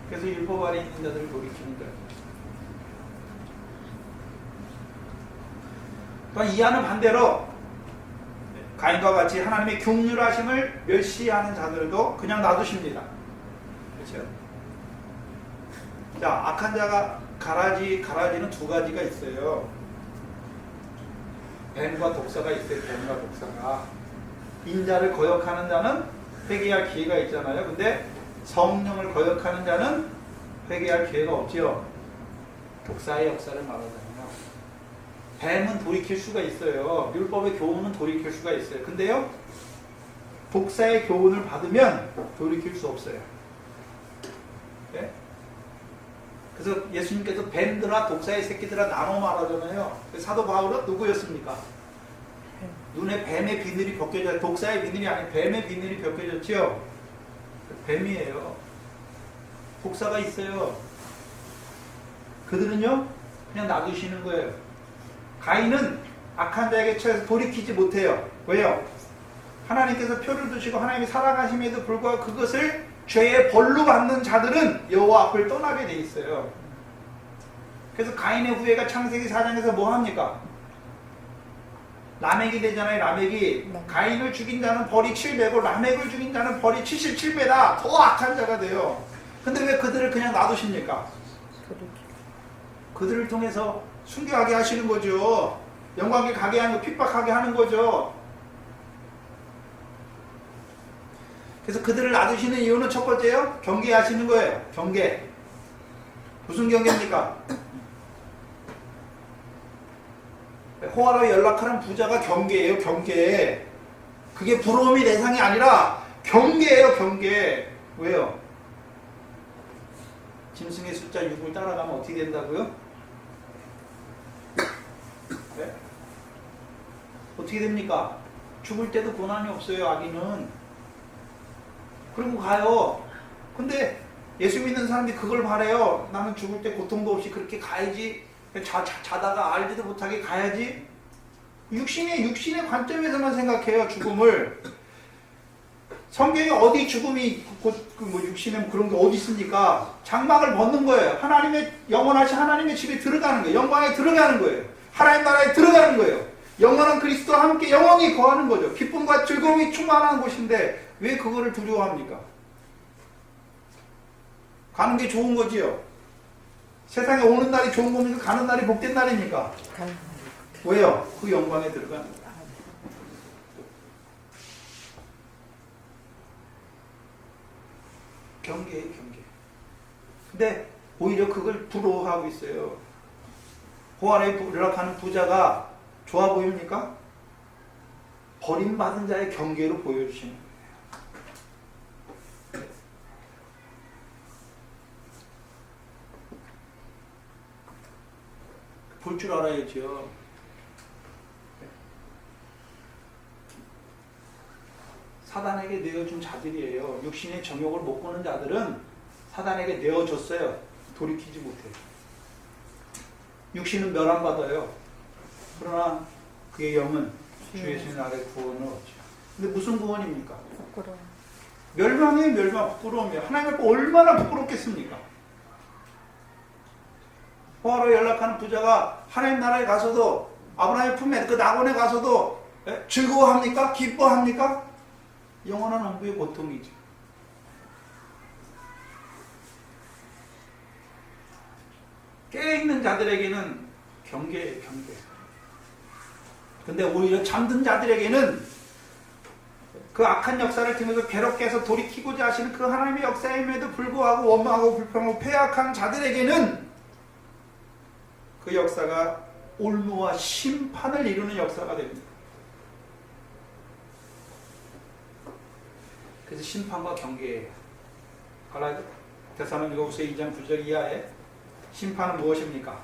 그래서 율법 아래 있는 자들을 돌이키는 거예요. 또한 이하는 반대로 가인과 같이 하나님의 긍휼하심을 멸시하는 자들도 그냥 놔두십니다. 그렇죠? 자, 악한 자가 가라지는 두 가지가 있어요. 뱀과 독사가 있어요. 뱀과 독사가. 인자를 거역하는 자는 회개할 기회가 있잖아요. 근데 성령을 거역하는 자는 회개할 기회가 없지요. 독사의 역사를 말하잖아요. 뱀은 돌이킬 수가 있어요. 율법의 교훈은 돌이킬 수가 있어요. 근데요, 독사의 교훈을 받으면 돌이킬 수 없어요. 네? 그래서 예수님께서 뱀들아 독사의 새끼들아 나눠 말하잖아요. 사도 바울은 누구였습니까? 눈에 뱀의 비늘이 벗겨져, 독사의 비늘이 아닌 뱀의 비늘이 벗겨졌지요. 뱀이에요. 독사가 있어요. 그들은요, 그냥 놔두시는 거예요. 가인은 악한 자에게 처해서 돌이키지 못해요. 왜요? 하나님께서 표를 두시고 하나님이 살아가심에도 불구하고 그것을 죄의 벌로 받는 자들은 여호와 앞을 떠나게 돼 있어요. 그래서 가인의 후예가 창세기 4장에서 뭐 합니까? 라멕이 되잖아요. 라멕이. 가인을 죽인 자는 벌이 700고 라멕을 죽인 자는 벌이 77배다. 더 악한 자가 돼요. 근데 왜 그들을 그냥 놔두십니까? 그들을 통해서 순교하게 하시는 거죠. 영광에 가게 하는 거, 핍박하게 하는 거죠. 그래서 그들을 놔두시는 이유는 첫 번째요, 경계하시는 거예요. 경계. 무슨 경계입니까? 호화로 연락하는 부자가 경계예요. 경계. 그게 부러움이 대상이 아니라 경계예요. 경계. 왜요? 짐승의 숫자 6을 따라가면 어떻게 된다고요? 네? 어떻게 됩니까? 죽을 때도 고난이 없어요, 아기는. 그리고 가요. 근데 예수 믿는 사람들이 그걸 바래요. 나는 죽을 때 고통도 없이 그렇게 가야지. 자다가 알지도 못하게 가야지. 육신의 관점에서만 생각해요, 죽음을. 성경에 어디 죽음이 육신에 그런 게 어디 있습니까? 장막을 벗는 거예요. 하나님의 영원하신 하나님의 집에 들어가는 거예요. 영광에 들어가는 거예요. 하나님 나라에 들어가는 거예요. 영원한 그리스도와 함께 영원히 거하는 거죠. 기쁨과 즐거움이 충만한 곳인데 왜 그거를 두려워합니까? 가는 게 좋은 거지요. 세상에 오는 날이 좋은 겁니까? 가는 날이 복된 날입니까? 왜요? 그 영광에 들어가는 거예요. 경계예요, 경계. 근데 오히려 그걸 부러워하고 있어요. 고아에 연락하는 부자가 좋아 보입니까? 버림받은 자의 경계로 보여주시는 거예요. 볼 줄 알아야죠. 사단에게 내어준 자들이에요. 육신의 정욕을 못 보는 자들은 사단에게 내어줬어요. 돌이키지 못해요. 육신은 멸함받아요. 그러나 그의 영은 주 예수님 아래 구원을 얻죠. 근데 무슨 구원입니까? 부끄러워. 멸망이에요, 멸망. 부끄러움이에요. 하나님 앞에 얼마나 부끄럽겠습니까? 포로로 연락하는 부자가 하나님 나라에 가서도 아브라함의 품에 그 낙원에 가서도 즐거워합니까? 기뻐합니까? 영원한 원부의 고통이죠. 깨어있는 자들에게는 경계예요, 경계. 근데 오히려 잠든 자들에게는 그 악한 역사를 통해서 괴롭게 해서 돌이키고자 하시는 그 하나님의 역사임에도 불구하고 원망하고 불평하고 패악한 자들에게는 그 역사가 올무와 심판을 이루는 역사가 됩니다. 그래서 심판과 경계예요. 데살로니가후서 2장 9절 이하에 심판은 무엇입니까?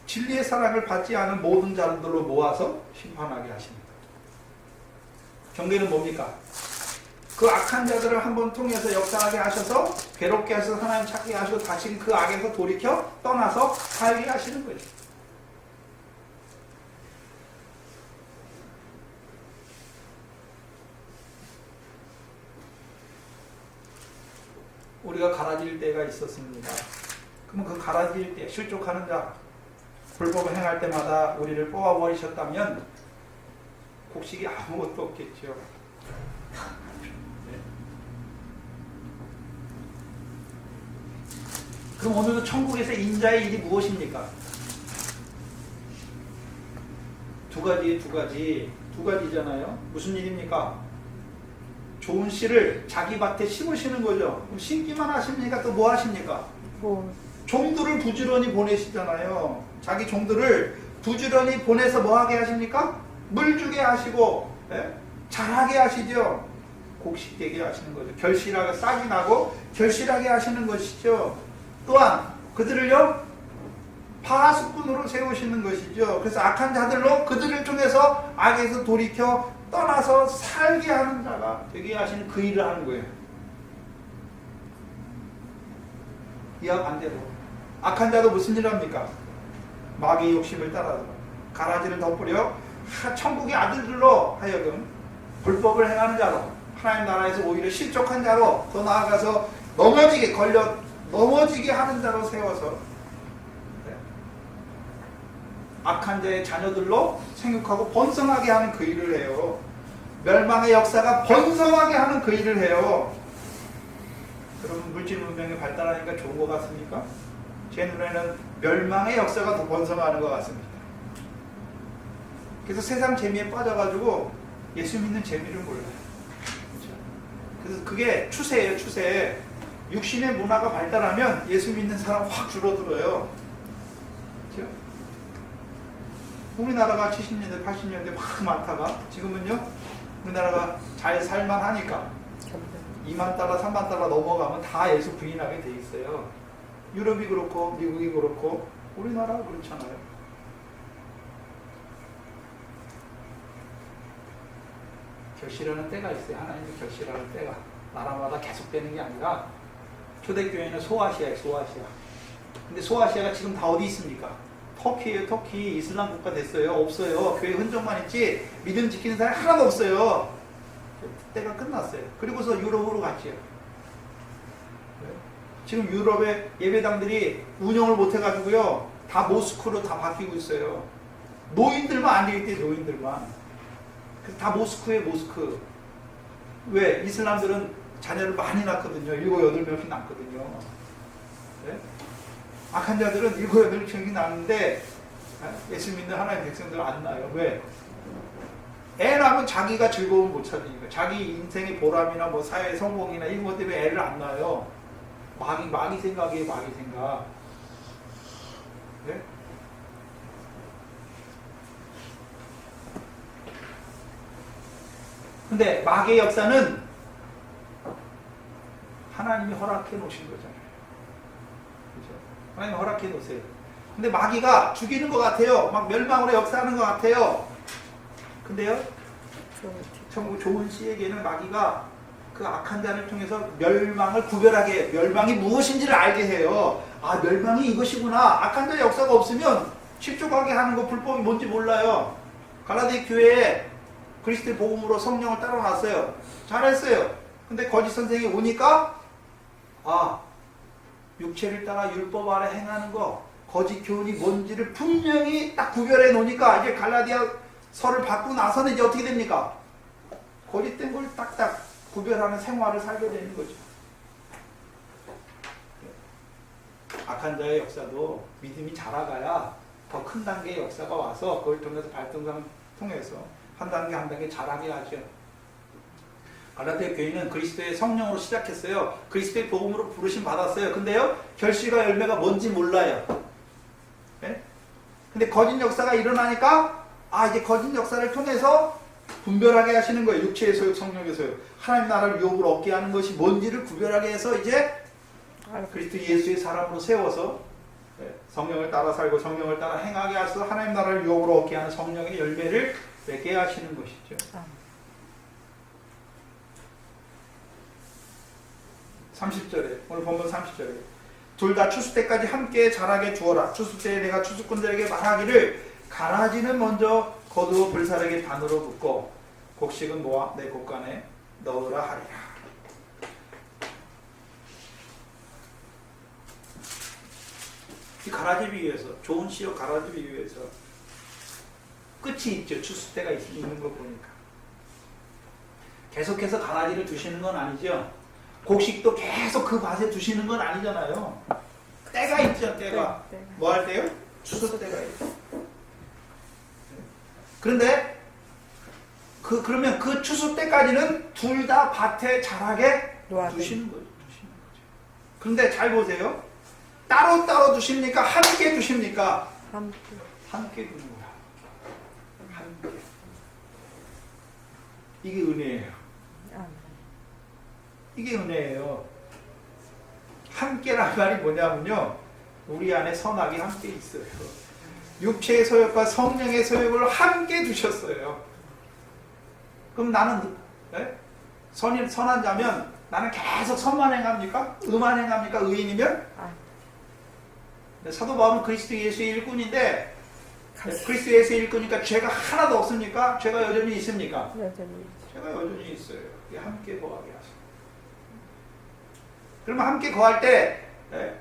진리의 사랑을 받지 않은 모든 자들로 모아서 심판하게 하십니다. 경계는 뭡니까? 그 악한 자들을 한번 통해서 역사하게 하셔서 괴롭게 해서 하나님 찾게 하시고 다시 그 악에서 돌이켜 떠나서 살게 하시는 거죠. 우리가 갈아질 때가 있었습니다. 그러면 그 갈아질 때 실족하는 자, 불법을 행할 때마다 우리를 뽑아버리셨다면 곡식이 아무것도 없겠죠. 네. 그럼 오늘도 천국에서 인자의 일이 무엇입니까? 두 가지잖아요. 무슨 일입니까? 좋은 씨를 자기 밭에 심으시는 거죠. 그럼 심기만 하십니까? 또 뭐 하십니까? 종들을 부지런히 보내시잖아요. 자기 종들을 부지런히 보내서 뭐 하게 하십니까? 물 주게 하시고, 자라게 하시죠. 곡식되게 하시는 거죠. 결실하게 싹이 나고 결실하게 하시는 것이죠. 또한 그들을요 파수꾼으로 세우시는 것이죠. 그래서 악한 자들로 그들을 통해서 악에서 돌이켜 떠나서 살게 하는 자가 되게 하시는 그 일을 하는 거예요. 이와 반대로 악한 자도 무슨 일을 합니까? 마귀의 욕심을 따라서 가라지를 덮으려 천국의 아들들로 하여금 불법을 행하는 자로, 하나님 나라에서 오히려 실족한 자로, 더 나아가서 넘어지게 하는 자로 세워서 악한 자의 자녀들로 생육하고 번성하게 하는 그 일을 해요. 멸망의 역사가 번성하게 하는 그 일을 해요. 그러면 물질 문명이 발달하니까 좋은 것 같습니까? 제 눈에는 멸망의 역사가 더 번성하는 것 같습니다. 그래서 세상 재미에 빠져가지고 예수 믿는 재미를 몰라요. 그래서 그게 추세예요, 추세. 육신의 문화가 발달하면 예수 믿는 사람 확 줄어들어요. 그렇죠? 우리나라가 70년대, 80년대 막 많다가 지금은요, 우리나라가 잘 살만하니까 $2만, $3만 넘어가면 다 예수 부인하게 돼 있어요. 유럽이 그렇고 미국이 그렇고 우리나라가 그렇잖아요. 결실하는 때가 있어요. 하나님이 결실하는 때가 나라마다 계속되는 게 아니라 초대교회는 소아시아예요. 소아시아. 근데 소아시아가 지금 다 어디 있습니까? 터키예요. 터키. 이슬람 국가 됐어요. 없어요. 교회 흔적만 있지 믿음 지키는 사람이 하나도 없어요. 때가 끝났어요. 그리고서 유럽으로 갔지요. 지금 유럽의 예배당들이 운영을 못 해가지고요. 다 모스크로 다 바뀌고 있어요. 노인들만 안 되겠대. 노인들만. 그래서 다 모스크에 모스크. 왜? 이슬람들은 자녀를 많이 낳거든요. 7, 8명씩 낳거든요. 네? 악한 자들은 7, 8명씩 낳는데 예수 믿는 하나님의 백성들은 안 낳아요. 왜? 애 낳으면 자기가 즐거움을 못 찾으니까. 자기 인생의 보람이나 뭐 사회의 성공이나 이런 것 때문에 애를 안 낳아요. 마귀 생각이에요. 마귀 생각. 네? 근데 마귀의 역사는 하나님이 허락해 놓으신 거잖아요. 그렇죠? 하나님이 허락해 놓으세요. 근데 마귀가 죽이는 것 같아요. 막 멸망으로 역사하는 것 같아요. 근데요, 천국 좋은 씨에게는 마귀가 그 악한 자를 통해서 멸망을 구별하게 해요. 멸망이 무엇인지를 알게 해요. 아, 멸망이 이것이구나. 악한 자의 역사가 없으면 십조가게 하는 거 불법이 뭔지 몰라요. 갈라디 교회에 그리스도의 복음으로 성령을 따라놨어요. 잘했어요. 근데 거짓 선생이 오니까 육체를 따라 율법 아래 행하는 거, 거짓 교훈이 뭔지를 분명히 딱 구별해 놓으니까 이제 갈라디아 서를 받고 나서는 이제 어떻게 됩니까? 거짓된 걸 딱딱 구별하는 생활을 살게 되는 거죠. 악한 자의 역사도 믿음이 자라가야 더 큰 단계의 역사가 와서 그걸 통해서 발등상을 통해서 한 단계 한 단계 자라게 하죠. 갈라디아 교회는 그리스도의 성령으로 시작했어요. 그리스도의 복음으로 부르심 받았어요. 근데요, 결실과 열매가 뭔지 몰라요. 네? 근데 거짓 역사가 일어나니까 이제 거짓 역사를 통해서 분별하게 하시는 거예요. 육체의 소욕, 성령의 소욕. 하나님 나라를 유업을 얻게 하는 것이 뭔지를 구별하게 해서 이제 그리스도 예수의 사람으로 세워서 성령을 따라 살고 성령을 따라 행하게 하셔서 하나님 나라를 유업으로 얻게 하는 성령의 열매를 맺게 하시는 것이죠. 30절에, 오늘 본문 30절에 둘 다 추수 때까지 함께 자라게 두어라. 추수 때에 내가 추수꾼들에게 말하기를 가라지는 먼저 거두어 불사르게 반으로 붓고 곡식은 모아 내 곡간에 넣으라 하리라. 이 가라지 비유에서, 좋은 씨로 가라지 비유에서 끝이 있죠. 추수 때가 있는 걸 보니까. 계속해서 가라지를 두시는 건 아니죠. 곡식도 계속 그 밭에 두시는 건 아니잖아요. 때가 있죠. 때가. 뭐 할 때요? 추수 때가 있죠. 그런데 그러면 그 추수 때까지는 둘 다 밭에 자라게 두시는 거죠. 그런데 잘 보세요. 따로따로 두십니까? 함께 두십니까? 함께 두는 거야. 함께. 이게 은혜예요. 이게 은혜예요. 함께란 말이 뭐냐면요, 우리 안에 선악이 함께 있어요. 육체의 소욕과 성령의 소욕을 함께 두셨어요. 그럼 나는 선한 자면 나는 계속 선만 행합니까? 의만 행합니까? 의인이면? 사도 바울은 그리스도 예수의 일꾼인데 그리스도 예수의 일꾼이니까 죄가 하나도 없습니까? 죄가 여전히 있습니까? 죄가 여전히 있어요. 함께 거하게 하시고. 그러면 함께 거할 때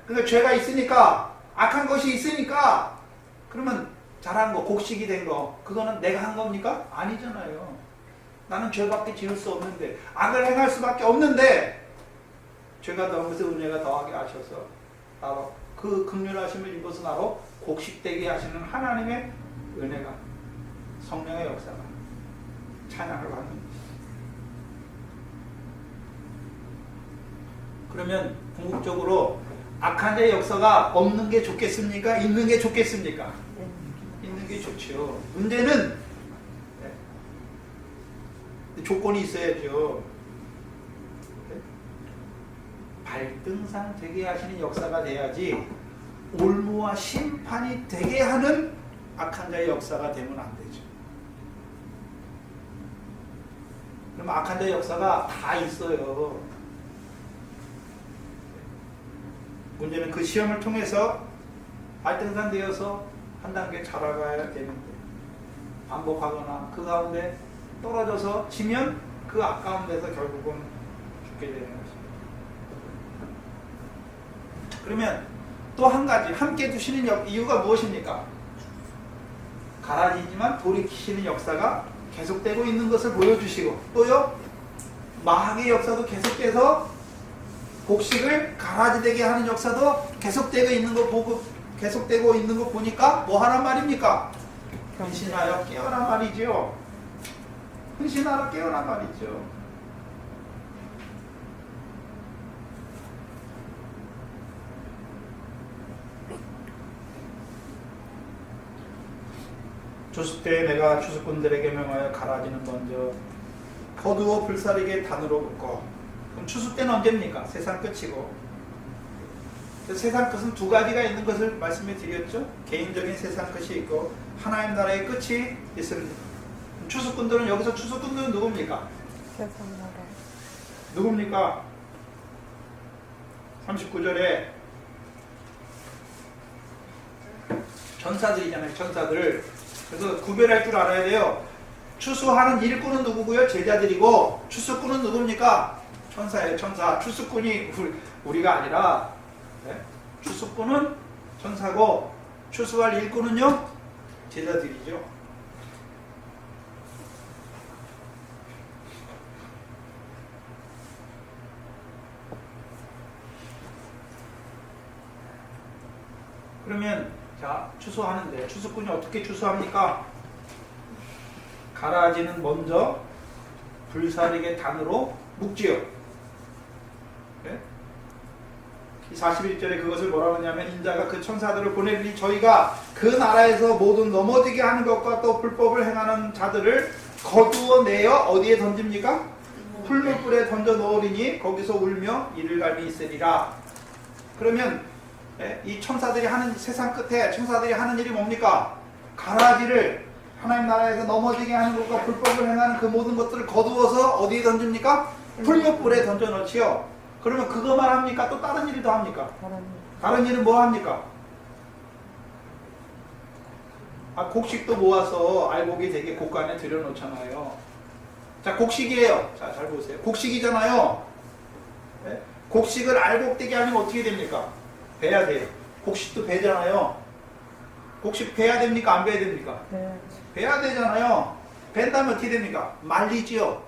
근데 죄가 있으니까, 악한 것이 있으니까, 그러면 잘한 거, 곡식이 된 거, 그거는 내가 한 겁니까? 아니잖아요. 나는 죄밖에 지을 수 없는데, 악을 행할 수밖에 없는데, 죄가 더하면서 은혜가 더하게 하셔서 나로 그 긍휼하심을 입어서 나로 곡식되게 하시는 하나님의 은혜가, 성령의 역사가 찬양을 받는 것입니다. 그러면 궁극적으로 악한 자의 역사가 없는 게 좋겠습니까? 있는 게 좋겠습니까? 있는 게 좋죠. 문제는 조건이 있어야죠. 갈등상 되게 하시는 역사가 돼야지 올무와 심판이 되게 하는 악한 자의 역사가 되면 안 되죠. 그럼 악한 자의 역사가 다 있어요. 문제는 그 시험을 통해서 갈등상 되어서 한 단계 자라가야 되는데 반복하거나 그 가운데 떨어져서 지면 그 아까운 데서 결국은 죽게 되는 것입니다. 그러면 또 한 가지 함께 두시는 이유가 무엇입니까? 가라지지만 돌이키시는 역사가 계속되고 있는 것을 보여주시고 또요 마학의 역사도 계속돼서 곡식을 가라지되게 하는 역사도 계속되고 있는 거 보니까 뭐 하란 말입니까? 헌신하여 깨어난 말이죠. 헌신하여 깨어난 말이죠. 추수 때 내가 추수꾼들에게 명하여 가라지는 먼저 거두어 불사르게 단으로 묶어. 그럼 추수 때는 언제입니까? 세상 끝이고. 세상 끝은 두 가지가 있는 것을 말씀해 드렸죠. 개인적인 세상 끝이 있고 하나님 나라의 끝이 있습니다. 추수꾼들은 여기서 추수꾼들은 누굽니까? 세상 나라. 누굽니까? 39절에 전사들이잖아요. 전사들. 그래서 구별할 줄 알아야 돼요. 추수하는 일꾼은 누구고요? 제자들이고 추수꾼은 누굽니까? 천사예요. 천사. 추수꾼이 우리가 아니라 네? 추수꾼은 천사고 추수할 일꾼은요? 제자들이죠. 그러면 자, 추수하는데 추수꾼이 어떻게 추수합니까? 가라지는 먼저 불사르게 단으로 묶지요. 네? 41절에 그것을 뭐라고 하냐면 인자가 그 천사들을 보내리니 저희가 그 나라에서 모든 넘어지게 하는 것과 또 불법을 행하는 자들을 거두어 내어 어디에 던집니까? 풀무불에 던져 넣으리니 거기서 울며 이를 갈미 있으리라. 그러면 이 천사들이 하는 세상 끝에 천사들이 하는 일이 뭡니까? 가라지를 하나님 나라에서 넘어지게 하는 것과 불법을 행하는 그 모든 것들을 거두어서 어디에 던집니까? 풀무불에 던져 넣지요. 그러면 그것만 합니까? 또 다른 일도 합니까? 다른 일은 뭐 합니까? 곡식도 모아서 알곡이 되게 곡간에 들여놓잖아요. 자, 곡식이에요. 자, 잘 보세요. 곡식이잖아요. 네? 곡식을 알곡되게 하면 어떻게 됩니까? 베야 돼요. 곡식도 베잖아요. 곡식 베야 됩니까? 안 베야 됩니까? 네. 베야 되잖아요. 벤다면 어떻게 됩니까? 말리지요.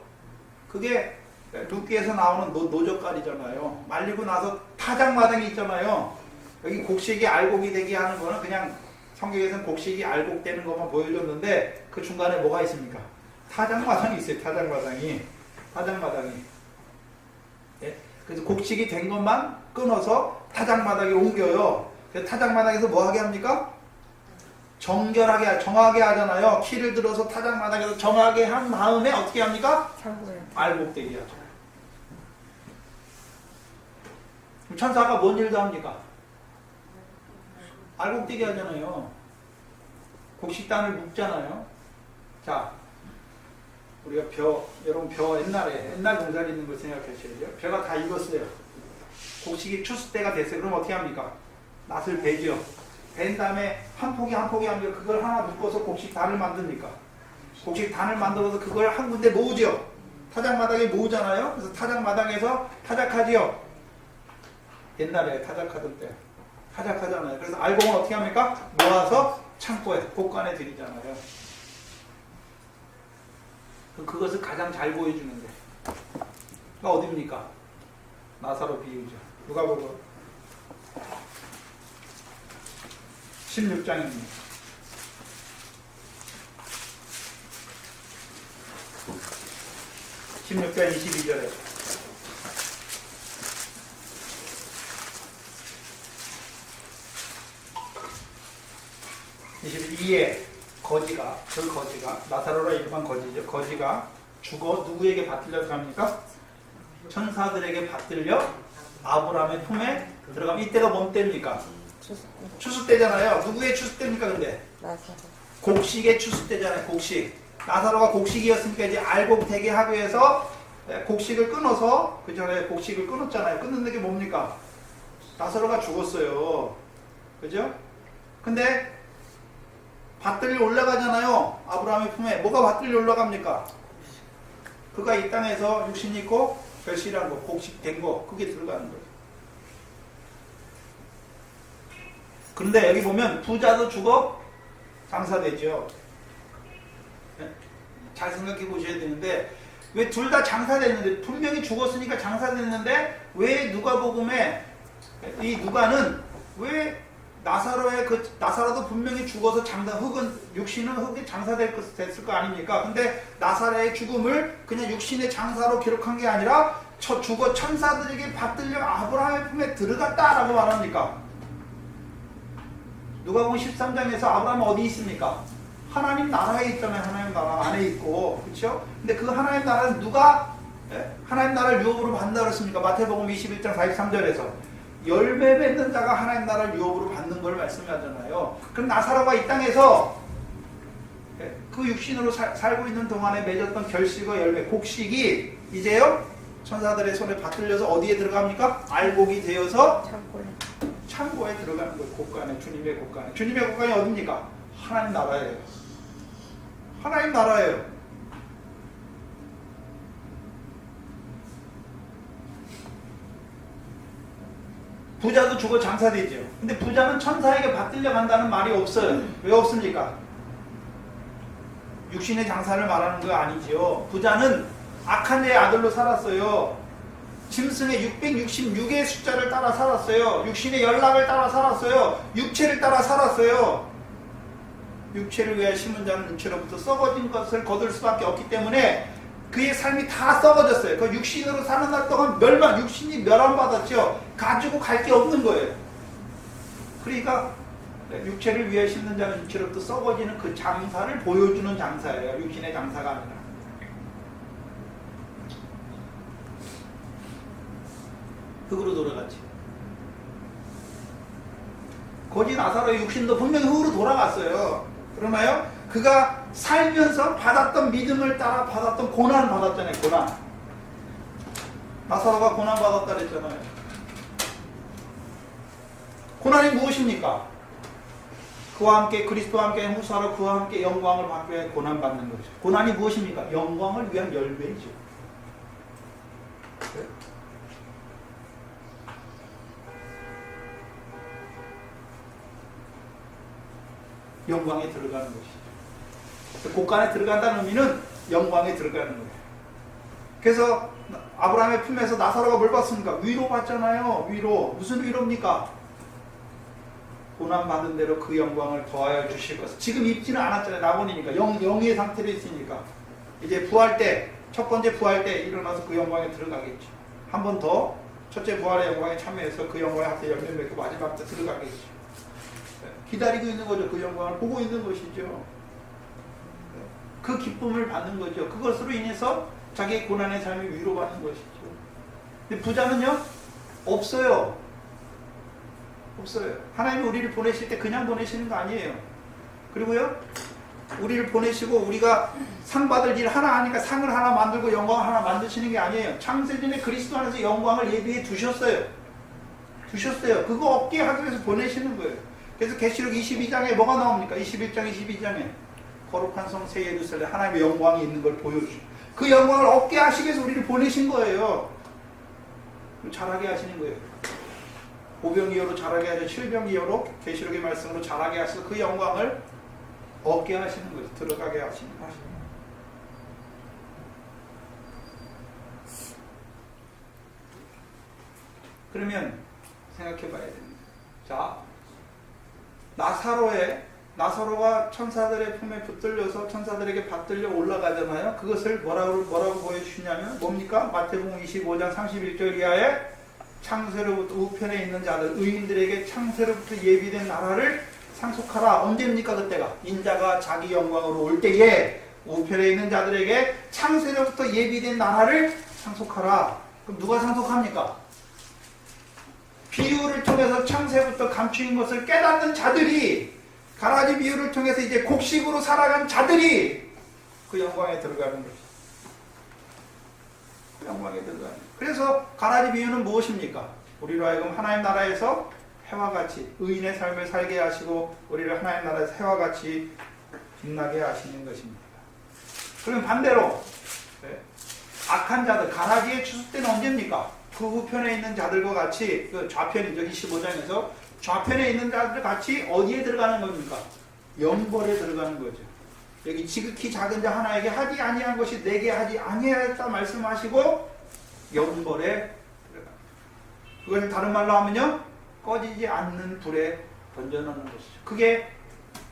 그게 룻기에서 나오는 노젓갈이잖아요. 말리고 나서 타작마당이 있잖아요. 여기 곡식이 알곡이 되게 하는 거는 그냥 성경에서는 곡식이 알곡되는 것만 보여줬는데 그 중간에 뭐가 있습니까? 타작마당이 있어요. 타작마당이. 예? 그래서 곡식이 된 것만 끊어서 타작마당에 옮겨요. 그래서 타작마당에서 뭐 하게 합니까? 정하게 하잖아요. 키를 들어서 타작마당에서 정하게 한 다음에 어떻게 합니까? 알곡되게 하죠. 천사가 뭔 일도 합니까? 알곡되게 하잖아요. 곡식단을 묶잖아요. 자, 우리가 여러분 옛날 농사를 있는 걸 생각하셔야죠. 벼가 다 익었어요. 곡식이 추수 때가 됐어요. 그럼 어떻게 합니까? 낫을 베죠. 벤 다음에 한 포기 하면 그걸 하나 묶어서 곡식단을 만듭니까? 곡식단을 만들어서 그걸 한 군데 모으죠. 타작마당에 모으잖아요. 그래서 타작마당에서 타작하지요. 옛날에 타작하던 때 타작하잖아요. 그래서 알곡은 어떻게 합니까? 모아서 창고에 곡간에 들이잖아요. 그것을 가장 잘 보여주는데 어디입니까? 나사로 비유죠. 누가복음 16장입니다. 16장 22절에 거지가 나사로라 일반 거지죠. 거지가 죽어 누구에게 받들려 합니까? 천사들에게 받들려 아브라함의 품에 들어가면 이때가 뭔 때입니까? 추수 때. 추수 때잖아요. 누구의 추수 때입니까 근데? 나사로. 곡식의 추수 때잖아요. 곡식. 나사로가 곡식이었으니까 이제 알곡되게 하기 위해서 곡식을 끊어서 그 전에 곡식을 끊었잖아요. 끊는 게 뭡니까? 나사로가 죽었어요. 그죠? 근데 밭들이 올라가잖아요. 아브라함의 품에 뭐가 밭들이 올라갑니까? 그가 이 땅에서 육신 있고 결실한 거, 곡식 된 거, 그게 들어가는 거예요. 그런데 여기 보면 부자도 죽어 장사되죠. 잘 생각해 보셔야 되는데 왜 둘 다 장사됐는데 분명히 죽었으니까 장사됐는데 왜 누가복음에 이 누가는 왜 나사로도 분명히 죽어서 육신은 흙에 됐을 거 아닙니까? 근데 나사로의 죽음을 그냥 육신의 장사로 기록한 게 아니라 죽어 천사들에게 받들려 아브라함의 품에 들어갔다라고 말합니까? 누가복음 13장에서 아브라함은 어디 있습니까? 하나님 나라에 있잖아요. 하나님 나라 안에 있고, 그렇죠? 근데 그 하나님 나라는 누가 하나님 나라를 유업으로 받는다 그랬습니까? 마태복음 21장 43절에서 열매 맺는 자가 하나님 나라를 유업으로 받는 걸 말씀하잖아요. 그럼 나사로가 이 땅에서 그 육신으로 살고 있는 동안에 맺었던 결실과 열매, 곡식이 이제요 천사들의 손에 받들려서 어디에 들어갑니까? 알곡이 되어서 창고에 들어가는 거예요. 곳간에, 주님의 곳간에. 주님의 곳간이 어딥니까? 하나님 나라예요. 하나님 나라예요. 부자도 죽어 장사되죠. 근데 부자는 천사에게 받들려 간다는 말이 없어요. 왜 없습니까? 육신의 장사를 말하는 거 아니죠. 부자는 악한 자의 아들로 살았어요. 짐승의 666의 숫자를 따라 살았어요. 육신의 연락을 따라 살았어요. 육체를 따라 살았어요. 육체를 위하여 심은 자는 육체로부터 썩어진 것을 거둘 수밖에 없기 때문에 그의 삶이 다 썩어졌어요. 그 육신으로 사는 날 동안 육신이 멸함받았죠. 가지고 갈 게 없는 거예요. 그러니까 육체를 위하여 심는 자는 육체로부터 썩어지는 그 장사를 보여주는 장사예요. 육신의 장사가 아니라. 흙으로 돌아갔지. 거짓 나사로의 육신도 분명히 흙으로 돌아갔어요. 그러나요? 그가 살면서 받았던 믿음을 따라 받았던 고난 받았잖아요. 고난. 나사로가 고난 받았다 그랬잖아요. 고난이 무엇입니까? 그와 함께 그리스도와 함께 후사로 그와 함께 영광을 받기 위해 고난 받는 거죠. 고난이 무엇입니까? 영광을 위한 열매이죠. 네? 영광에 들어가는 것이죠. 곳간에 들어간다는 의미는 영광에 들어가는 거예요. 그래서 아브라함의 품에서 나사로가 뭘 받습니까? 위로 받잖아요. 위로. 무슨 위로입니까? 고난받은 대로 그 영광을 더하여 주실 것을. 지금 입지는 않았잖아요. 낙원이니까. 영의 상태로 있으니까. 이제 부활 때, 첫 번째 부활 때 일어나서 그 영광에 들어가겠죠. 한 번 더 첫째 부활의 영광에 참여해서 그 영광에 앞에 열매 맺고 마지막 때 들어가겠죠. 기다리고 있는 거죠. 그 영광을 보고 있는 것이죠. 그 기쁨을 받는 거죠. 그것으로 인해서 자기의 고난의 삶이 위로받는 것이죠. 근데 부자는요? 없어요. 없어요. 하나님이 우리를 보내실 때 그냥 보내시는 거 아니에요. 그리고요, 우리를 보내시고 우리가 상 받을 일 하나 하니까 상을 하나 만들고 영광을 하나 만드시는 게 아니에요. 창세전에 그리스도 안에서 영광을 예비해 두셨어요. 그거 얻게 하기 위해서 보내시는 거예요. 그래서 계시록 22장에 뭐가 나옵니까? 21장 22장에 거룩한 성 새 예루살렘 하나님의 영광이 있는 걸 보여주죠. 그 영광을 얻게 하시기 위해서 우리를 보내신 거예요. 잘하게 하시는 거예요. 보병이어로 잘하게 하죠. 칠병이어로 계시록의 말씀으로 잘하게 하셔서 그 영광을 얻게 하시는 거죠. 들어가게 하시는 거죠. 그러면 생각해 봐야 됩니다. 자, 나사로가 천사들의 품에 붙들려서 천사들에게 받들려 올라가잖아요. 그것을 뭐라고 보여주시냐면 뭡니까? 마태복음 25장 31절 이하에 창세로부터 우편에 있는 자들, 의인들에게 창세로부터 예비된 나라를 상속하라. 언제입니까? 그때가 인자가 자기 영광으로 올 때에 우편에 있는 자들에게 창세로부터 예비된 나라를 상속하라. 그럼 누가 상속합니까? 비유를 통해서 창세부터 감추인 것을 깨닫는 자들이, 가라지 비유를 통해서 이제 곡식으로 살아간 자들이 그 영광에 들어가는 것이죠. 그 영광에 들어가는. 그래서 가라지 비유는 무엇입니까? 우리로 하여금 하나님 나라에서 해와 같이 의인의 삶을 살게 하시고 우리를 하나님 나라에서 해와 같이 빛나게 하시는 것입니다. 그러면 반대로 악한 자들, 가라지의 추수 때는 언제입니까? 그 우편에 있는 자들과 같이, 그 좌편이죠. 25장에서 좌편에 있는 자들 같이 어디에 들어가는 겁니까? 영벌에 들어가는 거죠. 여기 지극히 작은 자 하나에게 하지 아니한 것이 내게 하지 아니하였다 말씀하시고 영벌에 들어가. 그것을 다른 말로 하면요, 꺼지지 않는 불에 던져놓는 것이죠. 그게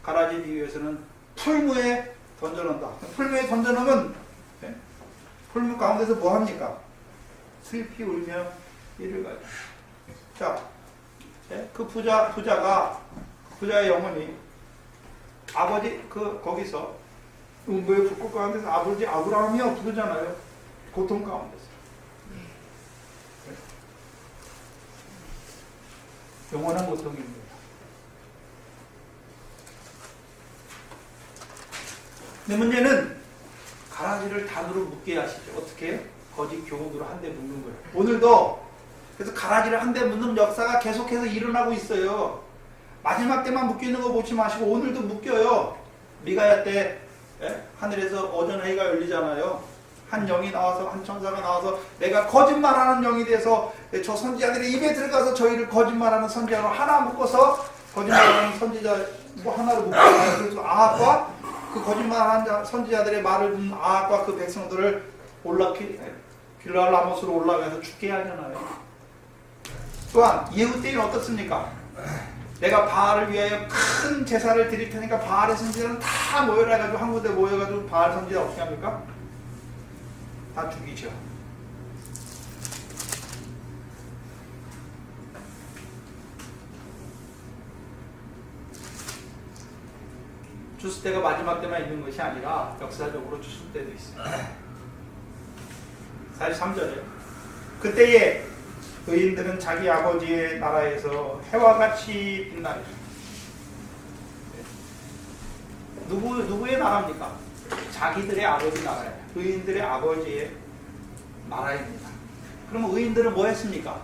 가라지 비유에서는 풀무에 던져놓는다. 풀무에 던져놓으면 풀무 가운데서 뭐 합니까? 슬피 울며 이를 가죠. 자, 그 부자의 영혼이 아버지 거기서 음부의 불꽃 가운데서 아버지 아브라함이여 부르잖아요. 고통 가운데서. 영원한 고통입니다. 근데 문제는 가라지를 단으로 묶게 하시죠. 어떻게 해요? 거짓 교훈으로 한 대 묶는 거예요. 오늘도 그래서 가라지를 한 대 묶는 역사가 계속해서 일어나고 있어요. 마지막 때만 묶이는 거 보지 마시고 오늘도 묶여요. 미가야 때 하늘에서 어전회의가 열리잖아요. 한 영이 나와서, 한 천사가 나와서 내가 거짓말하는 영이 돼서 저 선지자들의 입에 들어가서 저희를 거짓말하는 선지자로 하나 묶어서 거짓말하는 선지자 뭐 하나로 묶어요. 그래서 아합과 그 거짓말하는 선지자들의 말을 듣는 아합과 그 백성들을 길랄 라못으로 올라가서 죽게 하잖아요. 또한 예후 때는 어떻습니까? 내가 바알을 위하여 큰 제사를 드릴 테니까 바알의 선지자는 다 모여라 해가지고 한 군데 모여가지고 바알 선지자 어떻게 합니까? 다 죽이죠. 추수 때가 마지막 때만 있는 것이 아니라 역사적으로 추수 때도 있어요. 43절에 그때에 의인들은 자기 아버지의 나라에서 해와 같이 빛나리라. 누구의 나라입니까? 자기들의 아버지 나라예요. 의인들의 아버지의 나라입니다. 그러면 의인들은 뭐 했습니까?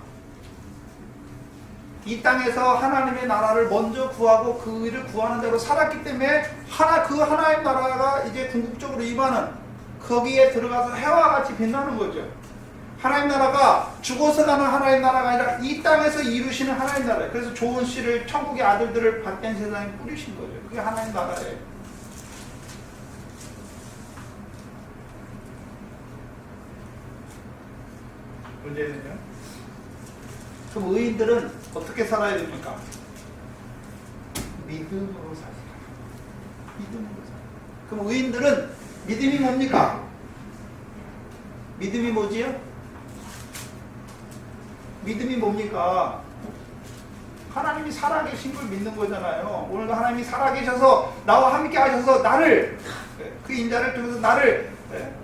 이 땅에서 하나님의 나라를 먼저 구하고 그 의를 구하는 대로 살았기 때문에 그 하나님 나라가 이제 궁극적으로 임하는, 거기에 들어가서 해와 같이 빛나는 거죠. 하나님 나라가 죽어서 가는 하나님 나라가 아니라 이 땅에서 이루시는 하나님 나라예요. 그래서 좋은 씨를, 천국의 아들들을 받된 세상에 뿌리신 거죠. 그게 하나님 나라예요. 문제는요? 그럼 의인들은 어떻게 살아야 됩니까? 믿음으로 살아야 돼요. 믿음으로 살아야 돼요. 그럼 의인들은 믿음이 뭡니까? 믿음이 뭐지요? 믿음이 뭡니까? 하나님이 살아계신 걸 믿는 거잖아요. 오늘도 하나님이 살아계셔서 나와 함께 하셔서 나를, 그 인자를 통해서 나를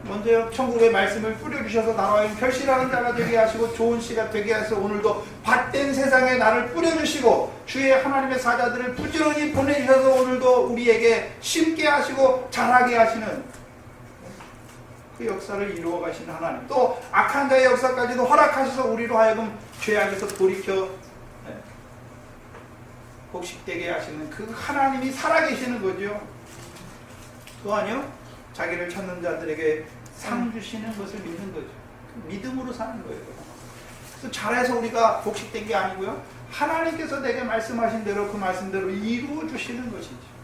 먼저 천국의 말씀을 뿌려주셔서 나와 결실하는 자가 되게 하시고 좋은 씨가 되게 하셔서 오늘도 밭된 세상에 나를 뿌려주시고 주의 하나님의 사자들을 부지런히 보내주셔서 오늘도 우리에게 심게 하시고 자라게 하시는 그 역사를 이루어 가시는 하나님, 또 악한 자의 역사까지도 허락하셔서 우리로 하여금 죄악에서 돌이켜 복식되게 하시는 그 하나님이 살아계시는 거죠. 또한요, 자기를 찾는 자들에게 상 주시는 것을 믿는 거죠. 믿음으로 사는 거예요. 그래서 잘해서 우리가 복식된 게 아니고요, 하나님께서 내게 말씀하신 대로 그 말씀대로 이루어 주시는 것이죠.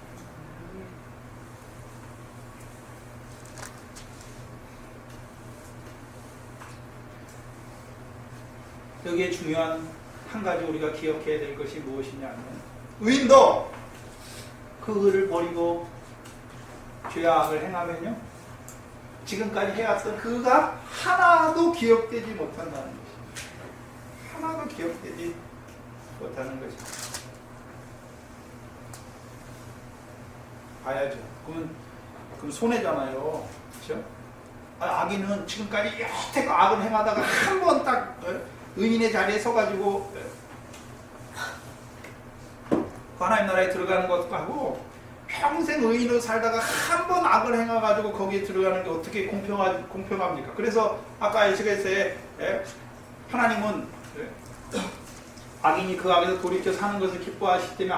여기에 중요한 한 가지 우리가 기억해야 될 것이 무엇이냐면, 의인도 그 의를 버리고 죄악을 행하면요, 지금까지 해왔던 그가 하나도 기억되지 못한다는 것입니다. 하나도 기억되지 못하는 것입니다. 봐야죠. 그럼 손해잖아요. 그렇죠? 악인은 지금까지 여태껏 악을 행하다가 한 번 딱 의인의 자리에 서가지고 하나님 나라에 들어가는 것하고 평생 의인으로 살다가 한 번 악을 행해가지고 거기에 들어가는 게 어떻게 공평합니까? 그래서 아까 에스겔서에 하나님은 악인이 그 악에서 돌이켜 사는 것을 기뻐하시기 때문에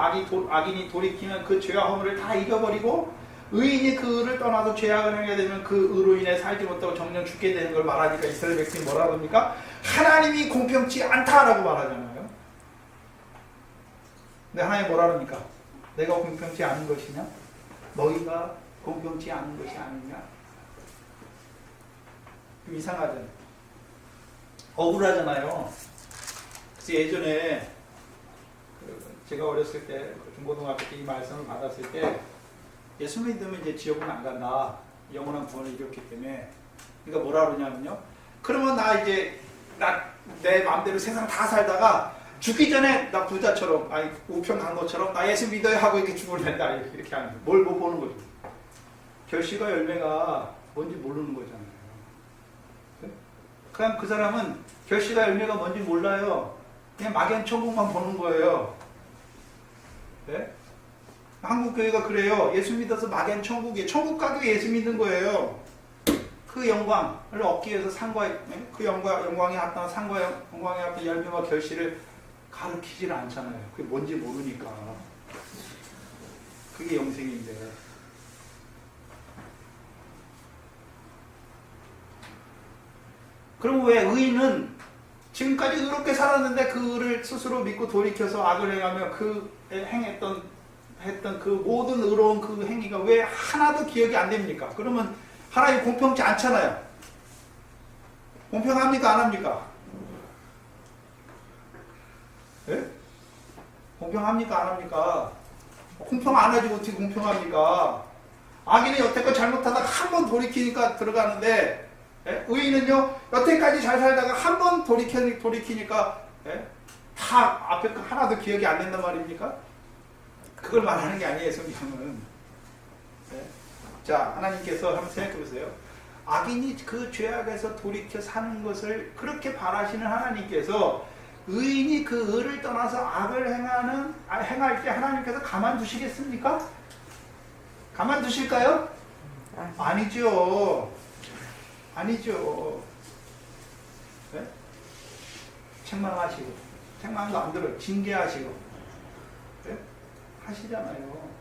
악인이 돌이키면 그 죄와 허물을 다 잊어버리고 의인이 그를 떠나서 죄악을 행하게 되면 그 의로 인해 살지 못하고 정녕 죽게 되는 걸 말하니까 이스라엘 백성이 뭐라 그럽니까? 하나님이 공평치 않다라고 말하잖아요. 근데 하나님이 뭐라 그럽니까? 내가 공평치 않은 것이냐? 너희가 공평치 않은 것이 아니냐? 좀 이상하잖아요. 억울하잖아요. 그래서 예전에 제가 어렸을 때 중고등학교 때 이 말씀을 받았을 때 예수 믿으면 이제 지옥은 안 간다. 영원한 구원을 이뤘기 때문에. 그러니까 뭐라 그러냐면요. 그러면 나 이제 내 마음대로 세상 다 살다가 죽기 전에 나 부자처럼 아니 우편 간 것처럼 나 예수 믿어야 하고 이렇게 죽으면 된다. 이렇게 하는 뭘 못 보는 거죠. 결실과 열매가 뭔지 모르는 거잖아요. 그럼 그 사람은 결실과 열매가 뭔지 몰라요. 그냥 막연천국만 보는 거예요. 네? 한국 교회가 그래요. 예수 믿어서 막연천국이에요. 천국 가도 예수 믿는 거예요. 그 영광을 얻기 위해서 그 영광이 합당한 상과 영광이 합당한 열매와 결실을 가르치지를 않잖아요. 그게 뭔지 모르니까. 그게 영생인데. 그럼 왜 의인은 지금까지 의롭게 살았는데 그를 스스로 믿고 돌이켜서 악을 행하며 했던 그 모든 의로운 그 행위가 왜 하나도 기억이 안 됩니까? 그러면 하나님 공평치 않잖아요. 공평합니까? 안 합니까? 예? 공평합니까? 안 합니까? 공평 안 하지 어떻게 공평합니까? 악인은 여태껏 잘못하다가 한 번 돌이키니까 들어가는데 예? 의인은요 여태까지 잘 살다가 한 번 돌이키니까 예? 다 앞에 거 하나도 기억이 안 난단 말입니까? 그걸 말하는 게 아니에요. 성경은. 예? 자, 하나님께서 한번 생각해 보세요. 악인이 그 죄악에서 돌이켜 사는 것을 그렇게 바라시는 하나님께서 의인이 그 의를 떠나서 악을 행할 때 하나님께서 가만두시겠습니까? 가만두실까요? 아니죠. 아니죠. 네? 책망하시고, 책망도 안 들어요. 징계하시고, 네? 하시잖아요.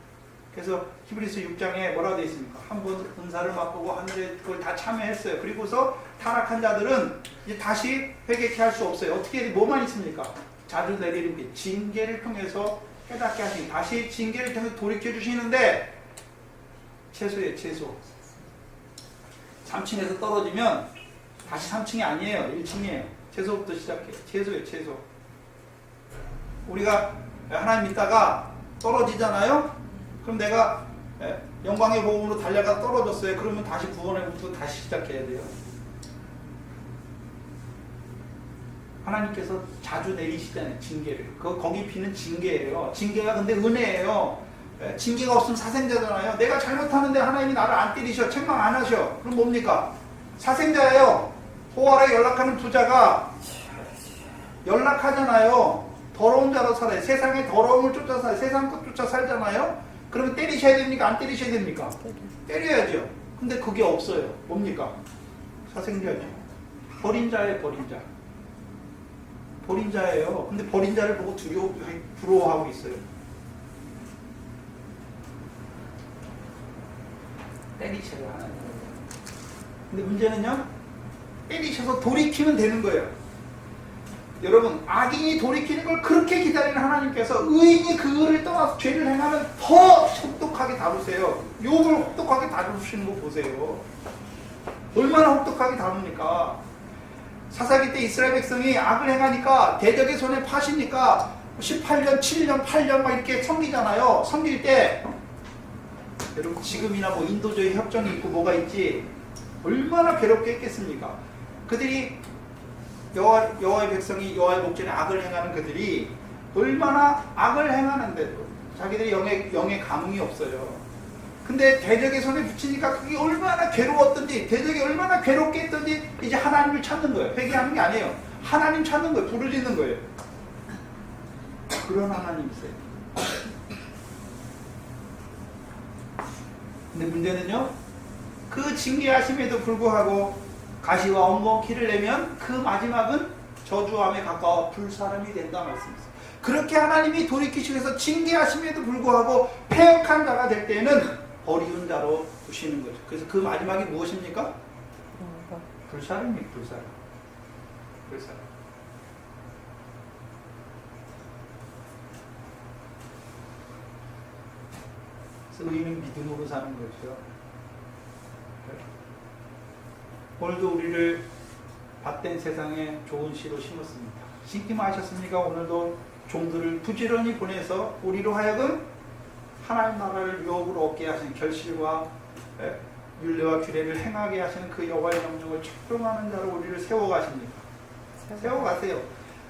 그래서 히브리서 6장에 뭐라고 되어 있습니까? 한 번 은사를 맛보고 하늘에 그걸 다 참여했어요. 그리고서 타락한 자들은 이제 다시 회개케 할 수 없어요. 어떻게 뭐만 있습니까? 자주 내리는 게 징계를 통해서 깨닫게 하시니 다시 징계를 통해서 돌이켜 주시는데 최소예요. 최소. 3층에서 떨어지면 다시 3층이 아니에요. 1층이에요. 최소부터 시작해요. 최소예요. 최소. 우리가 하나님 믿다가 떨어지잖아요. 그럼 내가 영광의 복음으로 달려가 떨어졌어요. 그러면 다시 구원의부터 다시 시작해야 돼요. 하나님께서 자주 내리시잖아요. 징계를. 거기 비는 징계예요. 징계가 근데 은혜예요. 징계가 없으면 사생자잖아요. 내가 잘못하는데 하나님이 나를 안 때리셔. 책망 안 하셔. 그럼 뭡니까? 사생자예요. 호화에 연락하는 부자가 연락하잖아요. 더러운 자로 살아요. 세상의 더러움을 쫓아 살아요. 세상 것 쫓아 살잖아요. 그러면 때리셔야 됩니까? 안 때리셔야 됩니까? 때려야죠. 근데 그게 없어요. 뭡니까? 사생자죠. 버린 자예요. 버린 자. 버린 자예요. 근데 버린 자를 보고 부러워하고 있어요. 때리셔야 하나님. 근데 문제는요, 때리셔서 돌이키면 되는 거예요. 여러분, 악인이 돌이키는 걸 그렇게 기다리는 하나님께서 의인이 그 의를 떠나서 죄를 행하면 더 혹독하게 다루세요. 욕을 혹독하게 다루시는 거 보세요. 얼마나 혹독하게 다룹니까? 사사기 때 이스라엘 백성이 악을 행하니까 대적의 손에 파시니까 18년, 7년, 8년 막 이렇게 섬기잖아요. 섬길 때 여러분 지금이나 뭐 인도주의 협정이 있고 뭐가 있지 얼마나 괴롭게 했겠습니까? 그들이 여호와의 백성이 여호와의 목전에 악을 행하는 그들이 얼마나 악을 행하는데도 자기들이 영의 감흥이 없어요. 근데 대적의 손에 붙이니까 그게 얼마나 괴로웠던지 대적이 얼마나 괴롭게 했던지 이제 하나님을 찾는 거예요. 회개하는 게 아니에요. 하나님 찾는 거예요. 부르짖는 거예요. 그런 하나님이세요. 근데 문제는요, 그 징계하심에도 불구하고 가시와 엉겅퀴를 내면 그 마지막은 저주함에 가까워 불사람이 된다 말씀이세요. 그렇게 하나님이 돌이키시기 위해서 징계하심에도 불구하고 패역한 자가 될 때에는 버리운 자로 두시는 거죠. 그래서 그 마지막이 무엇입니까? 불사람이에요. 불사람. 불사람. 그래서 의인은 믿음으로 사는 거죠. 오늘도 우리를 밭된 세상에 좋은 씨로 심었습니다. 심기만 하셨습니까? 오늘도 종들을 부지런히 보내서 우리로 하여금 하나님 나라를 유업으로 얻게 하시는 결실과 율례와 규례를 행하게 하시는 그 여호와의 명령을 적용하는 자로 우리를 세워가십니다. 세워가세요.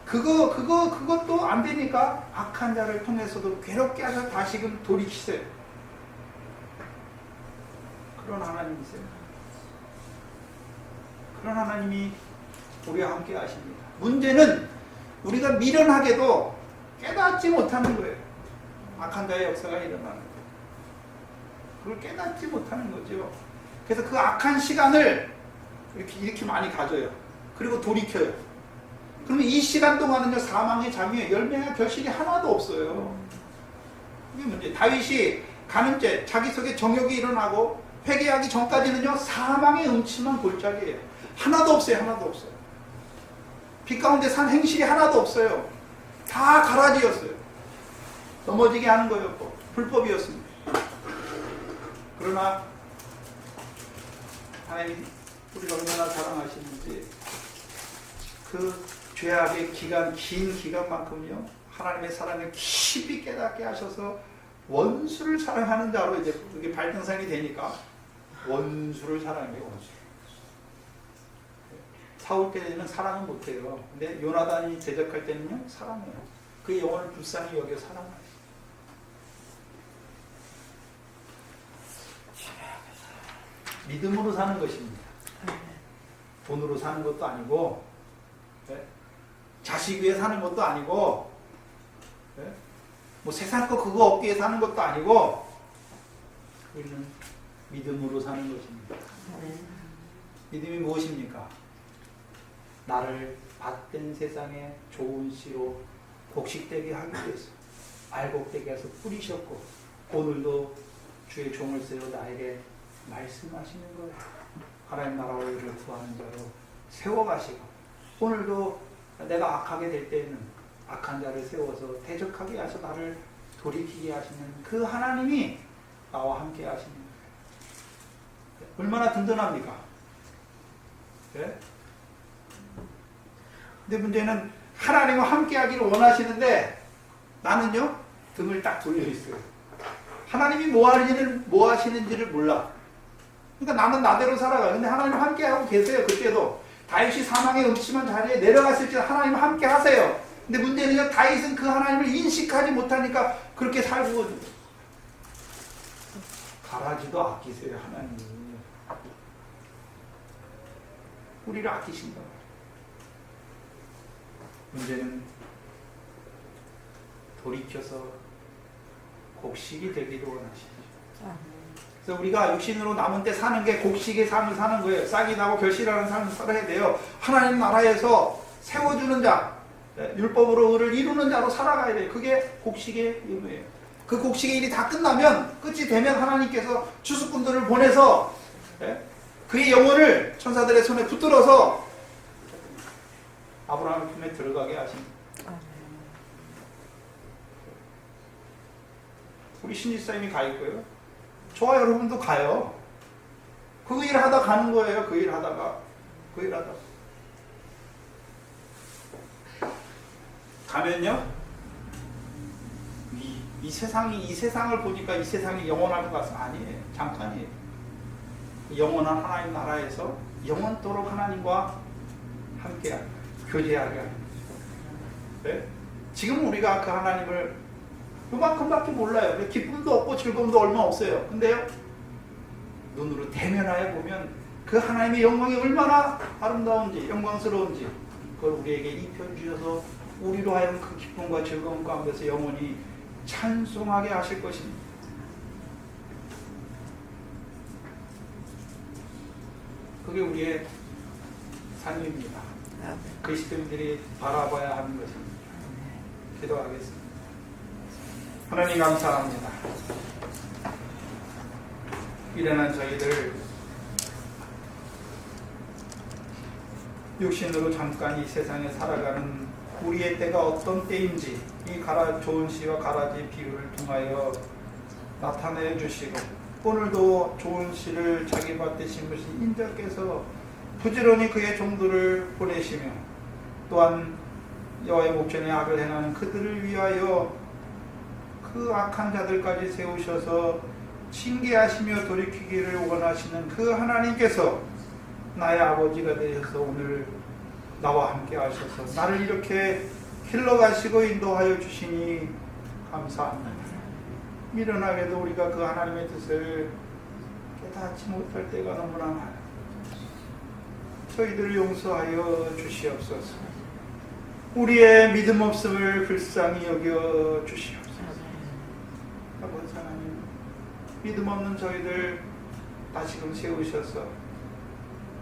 그것도 안 되니까 악한 자를 통해서도 괴롭게 하셔서 다시금 돌이키세요. 그런 하나님이세요. 그런 하나님이 우리와 함께 하십니다. 문제는 우리가 미련하게도 깨닫지 못하는 거예요. 악한 자의 역사가 일어나는 거예요. 그걸 깨닫지 못하는 거죠. 그래서 그 악한 시간을 이렇게 많이 가져요. 그리고 돌이켜요. 그러면 이 시간 동안은요, 사망의 잠이에요. 열매나 결실이 하나도 없어요. 이게 문제예요. 다윗이 간음죄, 자기 속에 정욕이 일어나고 회개하기 전까지는요, 사망의 음침한 골짜기예요. 하나도 없어요. 하나도 없어요. 빛 가운데 산 행실이 하나도 없어요. 다 가라지였어요. 넘어지게 하는 거였고 불법이었습니다. 그러나 하나님 우리를 얼마나 사랑하시는지 그 죄악의 기간, 긴 기간만큼요, 하나님의 사랑을 깊이 깨닫게 하셔서 원수를 사랑하는 자로 이제 그게 발등상이 되니까 원수를 사랑해요. 원수. 사울 때는 사랑은 못해요. 근데 요나단이 대적할 때는요, 사랑해요. 그 영혼을 불쌍히 여겨 사랑하죠. 믿음으로 사는 것입니다. 돈으로 사는 것도 아니고, 자식 위해 사는 것도 아니고, 뭐 세상 거 그거 없기 위해 사는 것도 아니고, 우리는 믿음으로 사는 것입니다. 믿음이 무엇입니까? 나를 밭된 세상에 좋은 씨로 곡식되게 하기 위해서 알곡되게 해서 뿌리셨고, 오늘도 주의 종을 세워 나에게 말씀하시는 거예요. 하나님 나라와 의를 구하는 자로 세워가시고, 오늘도 내가 악하게 될 때에는 악한 자를 세워서 대적하게 하셔 나를 돌이키게 하시는 그 하나님이 나와 함께 하시는 거예요. 얼마나 든든합니까? 네? 근데 문제는 하나님과 함께 하기를 원하시는데 나는요, 등을 딱 돌려 있어요. 하나님이 뭐 하시는지를 몰라. 그러니까 나는 나대로 살아가요. 근데 하나님 함께 하고 계세요. 그때도 다윗이 사망의 음침한 자리에 내려갔을 때 하나님 함께 하세요. 근데 문제는요, 다윗은 그 하나님을 인식하지 못하니까 그렇게 살고 가라지도 아끼세요. 하나님이 우리를 아끼신다. 문제는 돌이켜서 곡식이 되기를 원하시죠. 그래서 우리가 육신으로 남은 때 사는 게 곡식의 삶을 사는 거예요. 싹이 나고 결실하는 삶을 살아야 돼요. 하나님 나라에서 세워주는 자, 율법으로 의를 이루는 자로 살아가야 돼요. 그게 곡식의 의무예요. 그 곡식의 일이 다 끝나면, 끝이 되면 하나님께서 추수꾼들을 보내서 그의 영혼을 천사들의 손에 붙들어서 아브라함의 품에 들어가게 하십니다. 우리 신지사님이 가 있고요. 저와 여러분도 가요. 그 일 하다 가는 거예요. 그 일 하다가. 가면요, 이 세상을 보니까 이 세상이 영원할 것 같아서 아니에요. 잠깐이에요. 영원한 하나님 나라에서 영원토록 하나님과 함께하게, 교제하게 하는 거죠. 네? 지금 우리가 그 하나님을 요만큼밖에 몰라요. 기쁨도 없고 즐거움도 얼마 없어요. 근데요, 눈으로 대면하여 보면 그 하나님의 영광이 얼마나 아름다운지, 영광스러운지 그걸 우리에게 입혀주셔서 우리로 하여금 그 기쁨과 즐거움 가운데서 영원히 찬송하게 하실 것입니다. 그게 우리의 삶입니다. 그리스도인들이 바라봐야 하는 것입니다. 기도하겠습니다. 하나님 감사합니다. 일어난 저희들 육신으로 잠깐 이 세상에 살아가는 우리의 때가 어떤 때인지 이 좋은 시와 가라지 비유를 통하여 나타내 주시고 오늘도 좋은 시를 자기 밭에 심으신 인자께서 부지런히 그의 종들을 보내시며 또한 여호와의 목전에 악을 행하는 그들을 위하여 그 악한 자들까지 세우셔서 징계하시며 돌이키기를 원하시는 그 하나님께서 나의 아버지가 되셔서 오늘 나와 함께 하셔서 나를 이렇게 길러가시고 인도하여 주시니 감사합니다. 미련하게도 우리가 그 하나님의 뜻을 깨닫지 못할 때가 너무나 많아요. 저희들을 용서하여 주시옵소서. 우리의 믿음 없음을 불쌍히 여겨 주시옵소서. 아버지 하나님, 믿음 없는 저희들 다시금 세우셔서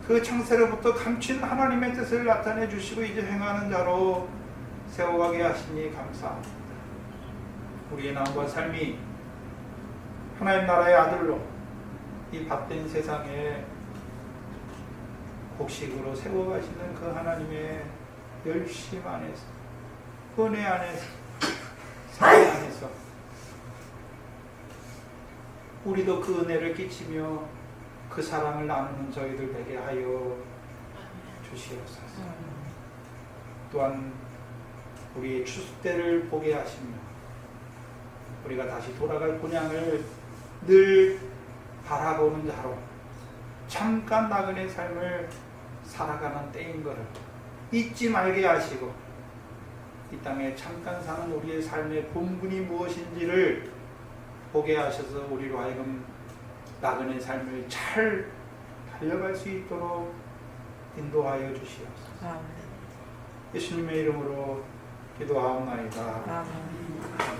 그 창세로부터 감춘 하나님의 뜻을 나타내 주시고 이제 행하는 자로 세워가게 하시니 감사합니다. 우리의 나음과 삶이 하나님 나라의 아들로 이 밭된 세상에 곡식으로 세워가시는 그 하나님의 열심 안에서, 은혜 안에서, 사랑 안에서 우리도 그 은혜를 끼치며 그 사랑을 나누는 저희들 되게 하여 주시옵소서. 또한 우리의 추수때를 보게 하시며 우리가 다시 돌아갈 본향을 늘 바라보는 자로 잠깐 나그네 삶을 살아가는 때인 것을 잊지 말게 하시고 이 땅에 잠깐 사는 우리의 삶의 본분이 무엇인지를 보게 하셔서 우리로 하여금 나그네 삶을 잘 달려갈 수 있도록 인도하여 주시옵소서. 예수님의 이름으로 기도하옵나이다. 아멘.